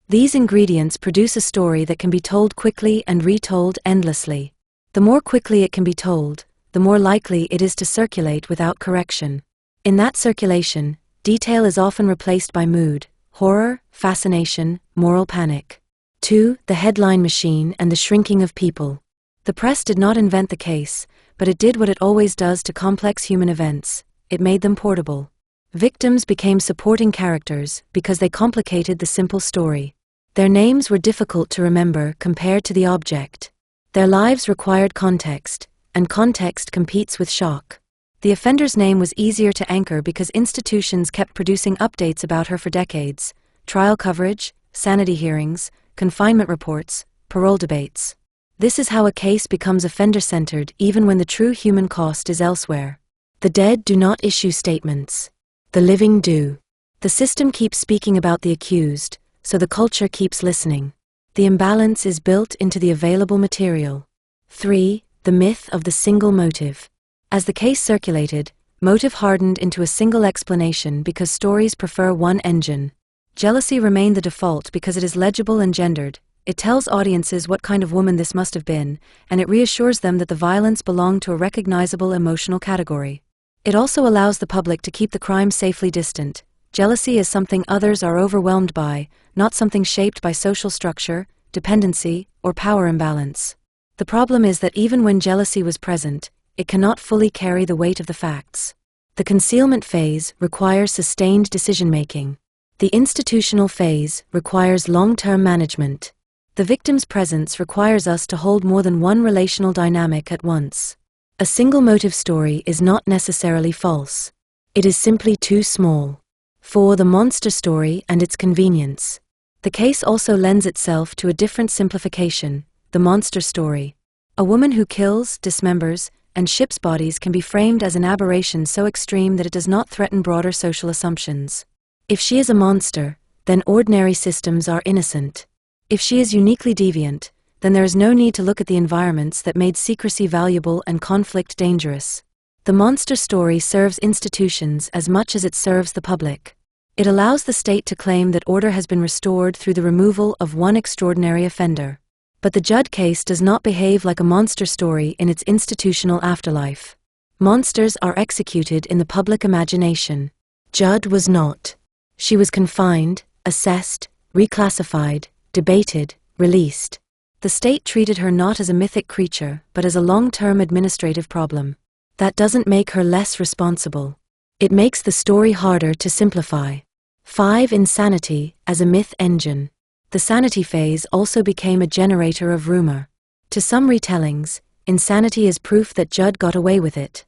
These ingredients produce a story that can be told quickly and retold endlessly. The more quickly it can be told, the more likely it is to circulate without correction. In that circulation, detail is often replaced by mood, horror, fascination, moral panic. 2. The headline machine and the shrinking of people. The press did not invent the case, but it did what it always does to complex human events. It made them portable. Victims became supporting characters because they complicated the simple story. Their names were difficult to remember compared to the object. Their lives required context, and context competes with shock. The offender's name was easier to anchor because institutions kept producing updates about her for decades: trial coverage, sanity hearings, confinement reports, parole debates. This is how a case becomes offender-centered even when the true human cost is elsewhere. The dead do not issue statements. The living do. The system keeps speaking about the accused, so the culture keeps listening. The imbalance is built into the available material. 3. The myth of the single motive. As the case circulated, motive hardened into a single explanation because stories prefer one engine. Jealousy remained the default because it is legible and gendered. It tells audiences what kind of woman this must have been, and it reassures them that the violence belonged to a recognizable emotional category. It also allows the public to keep the crime safely distant. Jealousy is something others are overwhelmed by, not something shaped by social structure, dependency, or power imbalance. The problem is that even when jealousy was present, it cannot fully carry the weight of the facts. The concealment phase requires sustained decision-making. The institutional phase requires long-term management. The victim's presence requires us to hold more than one relational dynamic at once. A single motive story is not necessarily false. It is simply too small. 4. The monster story and its convenience. The case also lends itself to a different simplification, the monster story. A woman who kills, dismembers, and ships bodies can be framed as an aberration so extreme that it does not threaten broader social assumptions. If she is a monster, then ordinary systems are innocent. If she is uniquely deviant, then there is no need to look at the environments that made secrecy valuable and conflict dangerous. The monster story serves institutions as much as it serves the public. It allows the state to claim that order has been restored through the removal of one extraordinary offender. But the Judd case does not behave like a monster story in its institutional afterlife. Monsters are executed in the public imagination. Judd was not. She was confined, assessed, reclassified, debated, released. The state treated her not as a mythic creature, but as a long-term administrative problem. That doesn't make her less responsible. It makes the story harder to simplify. 5. Insanity as a myth engine. The sanity phase also became a generator of rumor. To some retellings, insanity is proof that Judd got away with it.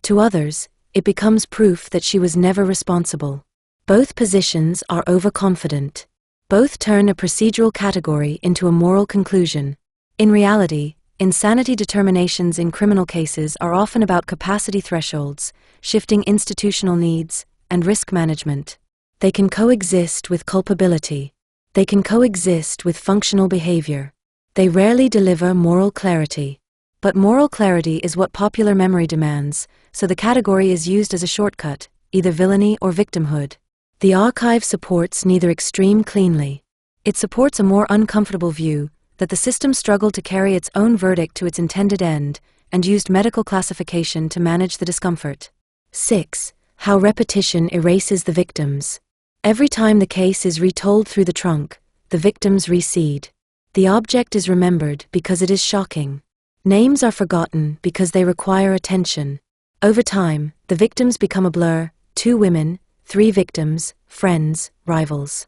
To others, it becomes proof that she was never responsible. Both positions are overconfident. Both turn a procedural category into a moral conclusion. In reality, insanity determinations in criminal cases are often about capacity thresholds, shifting institutional needs, and risk management. They can coexist with culpability. They can coexist with functional behaviour. They rarely deliver moral clarity. But moral clarity is what popular memory demands, so the category is used as a shortcut, either villainy or victimhood. The archive supports neither extreme cleanly. It supports a more uncomfortable view, that the system struggled to carry its own verdict to its intended end, and used medical classification to manage the discomfort. 6. How repetition erases the victims. Every time the case is retold through the trunk, the victims recede. The object is remembered because it is shocking. Names are forgotten because they require attention. Over time, the victims become a blur: 2 women, 3 victims, friends, rivals.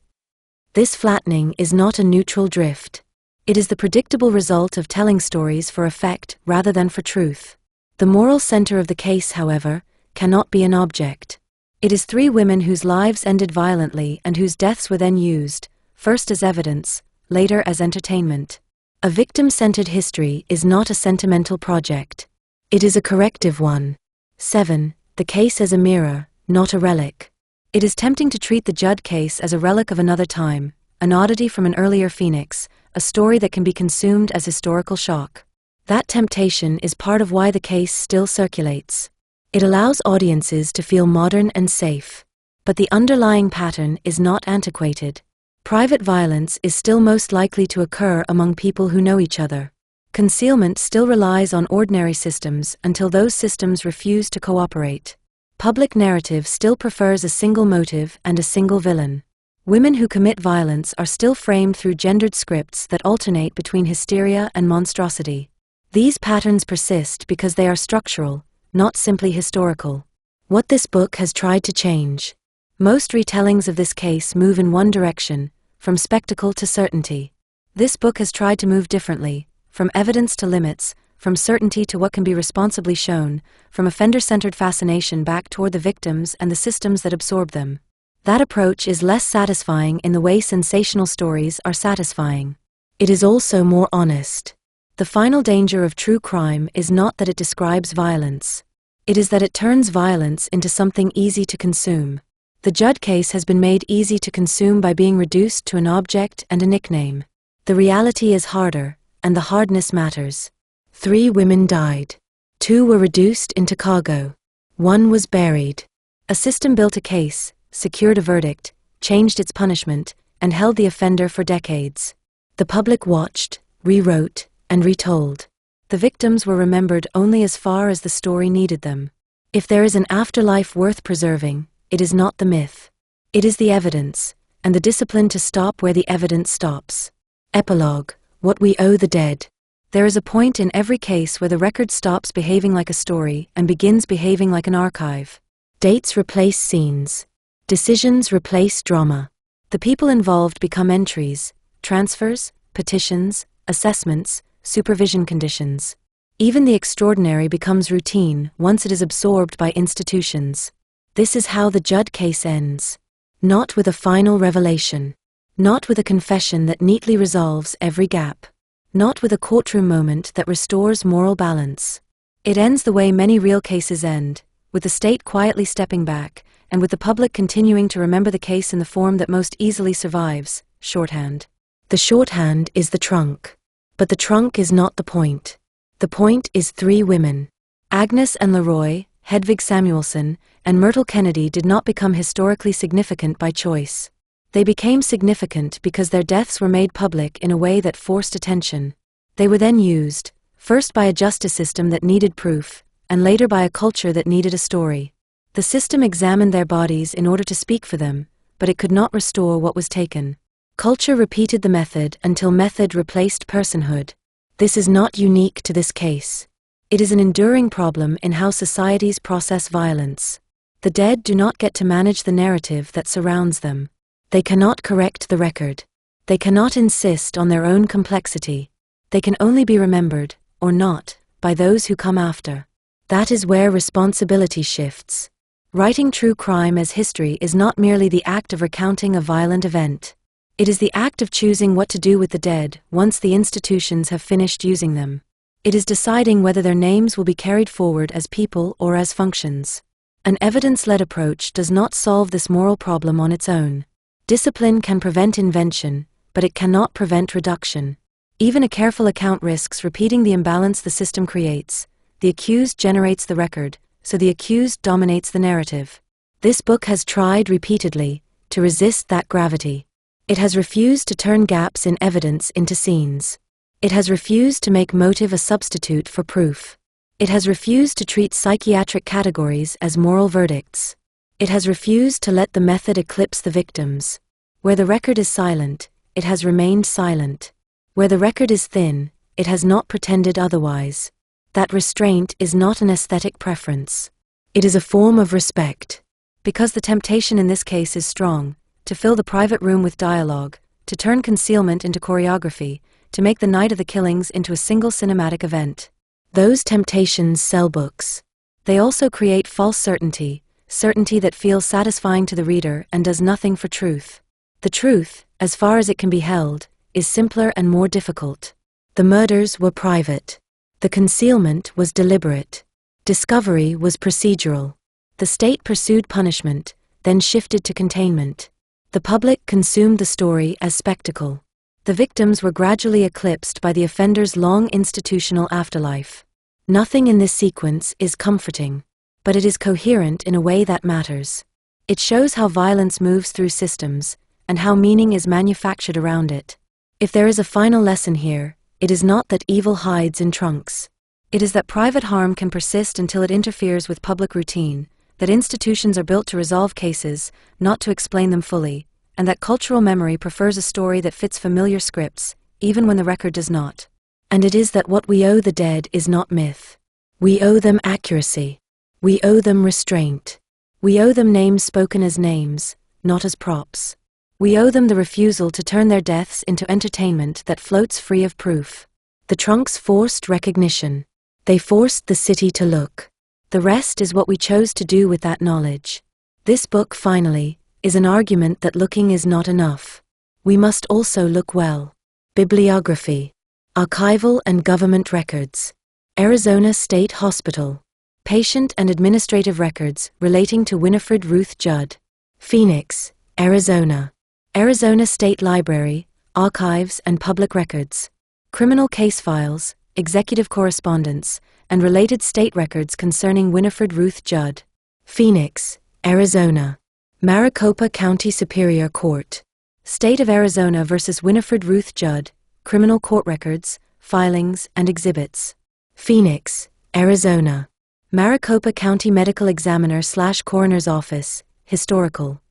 This flattening is not a neutral drift. It is the predictable result of telling stories for effect rather than for truth. The moral center of the case, however, cannot be an object. It is 3 women whose lives ended violently and whose deaths were then used, first as evidence, later as entertainment. A victim-centered history is not a sentimental project. It is a corrective one. 7. The case as a mirror, not a relic. It is tempting to treat the Judd case as a relic of another time, an oddity from an earlier phoenix, a story that can be consumed as historical shock. That temptation is part of why the case still circulates. It allows audiences to feel modern and safe. But the underlying pattern is not antiquated. Private violence is still most likely to occur among people who know each other. Concealment still relies on ordinary systems until those systems refuse to cooperate. Public narrative still prefers a single motive and a single villain. Women who commit violence are still framed through gendered scripts that alternate between hysteria and monstrosity. These patterns persist because they are structural, not simply historical. What this book has tried to change. Most retellings of this case move in one direction, from spectacle to certainty. This book has tried to move differently, from evidence to limits, from certainty to what can be responsibly shown, from offender-centered fascination back toward the victims and the systems that absorb them. That approach is less satisfying in the way sensational stories are satisfying. It is also more honest. The final danger of true crime is not that it describes violence. It is that it turns violence into something easy to consume. The Judd case has been made easy to consume by being reduced to an object and a nickname. The reality is harder, and the hardness matters. 3 women died. 2 were reduced into cargo. 1 was buried. A system built a case, secured a verdict, changed its punishment, and held the offender for decades. The public watched, rewrote, and retold. The victims were remembered only as far as the story needed them. If there is an afterlife worth preserving, it is not the myth. It is the evidence, and the discipline to stop where the evidence stops. Epilogue: What we owe the dead. There is a point in every case where the record stops behaving like a story and begins behaving like an archive. Dates replace scenes. Decisions replace drama. The people involved become entries, transfers, petitions, assessments, supervision conditions. Even the extraordinary becomes routine once it is absorbed by institutions. This is how the Judd case ends. Not with a final revelation. Not with a confession that neatly resolves every gap. Not with a courtroom moment that restores moral balance. It ends the way many real cases end, with the state quietly stepping back, and with the public continuing to remember the case in the form that most easily survives: shorthand. The shorthand is the trunk. But the trunk is not the point. The point is 3 women. Agnes and Leroy, Hedvig Samuelson, and Myrtle Kennedy did not become historically significant by choice. They became significant because their deaths were made public in a way that forced attention. They were then used, first by a justice system that needed proof, and later by a culture that needed a story. The system examined their bodies in order to speak for them, but it could not restore what was taken. Culture repeated the method until method replaced personhood. This is not unique to this case. It is an enduring problem in how societies process violence. The dead do not get to manage the narrative that surrounds them. They cannot correct the record. They cannot insist on their own complexity. They can only be remembered, or not, by those who come after. That is where responsibility shifts. Writing true crime as history is not merely the act of recounting a violent event. It is the act of choosing what to do with the dead once the institutions have finished using them. It is deciding whether their names will be carried forward as people or as functions. An evidence-led approach does not solve this moral problem on its own. Discipline can prevent invention, but it cannot prevent reduction. Even a careful account risks repeating the imbalance the system creates. The accused generates the record, so the accused dominates the narrative. This book has tried repeatedly to resist that gravity. It has refused to turn gaps in evidence into scenes. It has refused to make motive a substitute for proof. It has refused to treat psychiatric categories as moral verdicts. It has refused to let the method eclipse the victims. Where the record is silent, it has remained silent. Where the record is thin, it has not pretended otherwise. That restraint is not an aesthetic preference. It is a form of respect. Because the temptation in this case is strong, to fill the private room with dialogue, to turn concealment into choreography, to make the night of the killings into a single cinematic event. Those temptations sell books. They also create false certainty, certainty that feels satisfying to the reader and does nothing for truth. The truth, as far as it can be held, is simpler and more difficult. The murders were private. The concealment was deliberate. Discovery was procedural. The state pursued punishment, then shifted to containment. The public consumed the story as spectacle. The victims were gradually eclipsed by the offender's long institutional afterlife. Nothing in this sequence is comforting, but it is coherent in a way that matters. It shows how violence moves through systems, and how meaning is manufactured around it. If there is a final lesson here, it is not that evil hides in trunks. It is that private harm can persist until it interferes with public routine, that institutions are built to resolve cases, not to explain them fully, and that cultural memory prefers a story that fits familiar scripts, even when the record does not. And it is that what we owe the dead is not myth. We owe them accuracy. We owe them restraint. We owe them names spoken as names, not as props. We owe them the refusal to turn their deaths into entertainment that floats free of proof. The trunks forced recognition. They forced the city to look. The rest is what we chose to do with that knowledge. This book, finally, is an argument that looking is not enough. We must also look well. Bibliography. Archival and government records. Arizona State Hospital. Patient and administrative records relating to Winnie Ruth Judd. Phoenix, Arizona. Arizona State Library, Archives and Public Records. Criminal case files, executive correspondence, and related state records concerning Winnie Ruth Judd. Phoenix, Arizona. Maricopa County Superior Court. State of Arizona versus Winnie Ruth Judd, criminal court records, filings, and exhibits. Phoenix, Arizona. Maricopa County Medical Examiner/Coroner's Office, historical.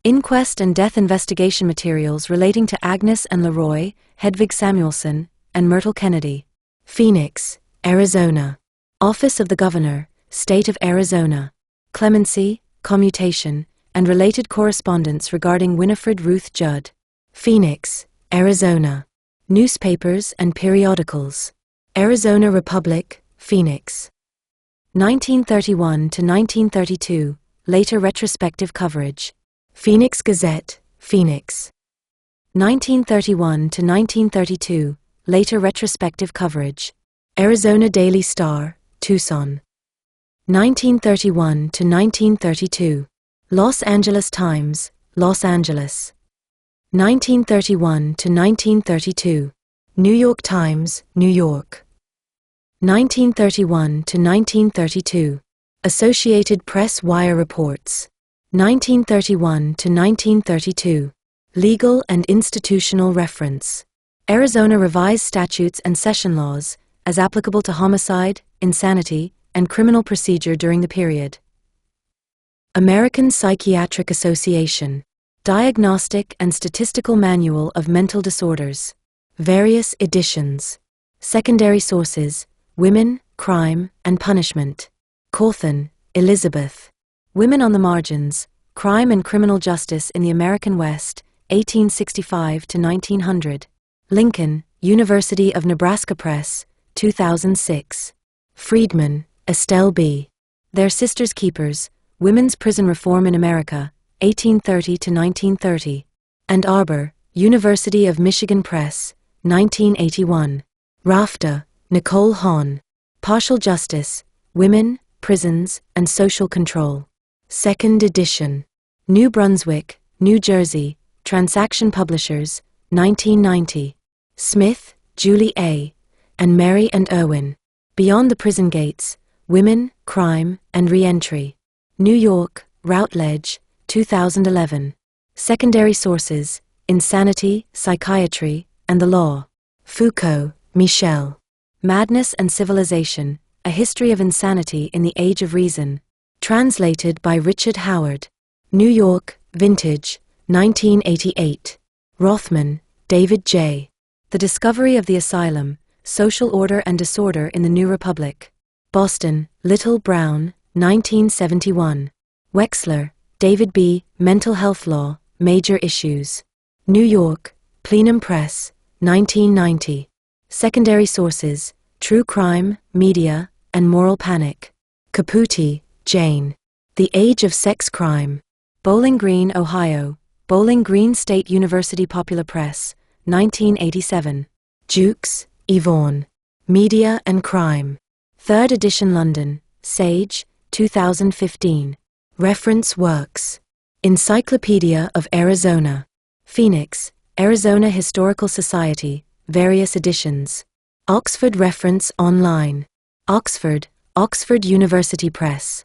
Inquest and death investigation materials relating to Agnes and Leroy, Hedvig Samuelson, and Myrtle Kennedy. Phoenix, Arizona. Office of the Governor, State of Arizona. Clemency, commutation, and related correspondence regarding Winnie Ruth Judd. Phoenix, Arizona. Newspapers and periodicals. Arizona Republic, Phoenix. 1931 to 1932, later retrospective coverage. Phoenix Gazette, Phoenix. 1931 to 1932, later retrospective coverage. Arizona Daily Star, Tucson. 1931 to 1932. Los Angeles Times, Los Angeles. 1931 to 1932. New York Times, New York. 1931 to 1932. Associated Press Wire Reports. 1931 to 1932. Legal and institutional reference. Arizona Revised Statutes and Session Laws, as applicable to homicide, insanity, and criminal procedure during the period. American Psychiatric Association. Diagnostic and Statistical Manual of Mental Disorders. Various editions. Secondary sources: Women, Crime, and Punishment. Cawthon, Elizabeth. Women on the Margins, Crime and Criminal Justice in the American West, 1865 to 1900. Lincoln, University of Nebraska Press, 2006. Friedman, Estelle B. Their Sisters' Keepers, Women's Prison Reform in America, 1830 to 1930. And Arbor, University of Michigan Press, 1981. Rafta, Nicole Hahn. Partial Justice, Women, Prisons, and Social Control. Second edition. New Brunswick, New Jersey, Transaction Publishers, 1990. Smith, Julie A., and Mary and Irwin. Beyond the Prison Gates, Women, Crime, and Reentry. New York, Routledge, 2011. Secondary sources: Insanity, Psychiatry, and the Law. Foucault, Michel. Madness and Civilization, A History of Insanity in the Age of Reason. Translated by Richard Howard. New York, Vintage, 1988. Rothman, David J. The Discovery of the Asylum, Social Order and Disorder in the New Republic. Boston, Little Brown, 1971. Wexler, David B. Mental Health Law, Major Issues. New York, Plenum Press, 1990. Secondary sources: True Crime, Media, and Moral Panic. Caputi, Jane. The Age of Sex Crime. Bowling Green, Ohio, Bowling Green State University Popular Press, 1987. Jukes, Yvonne. Media and Crime. Third edition, London, Sage, 2015. Reference works: Encyclopedia of Arizona. Phoenix, Arizona Historical Society, various editions. Oxford Reference Online. Oxford, Oxford University Press.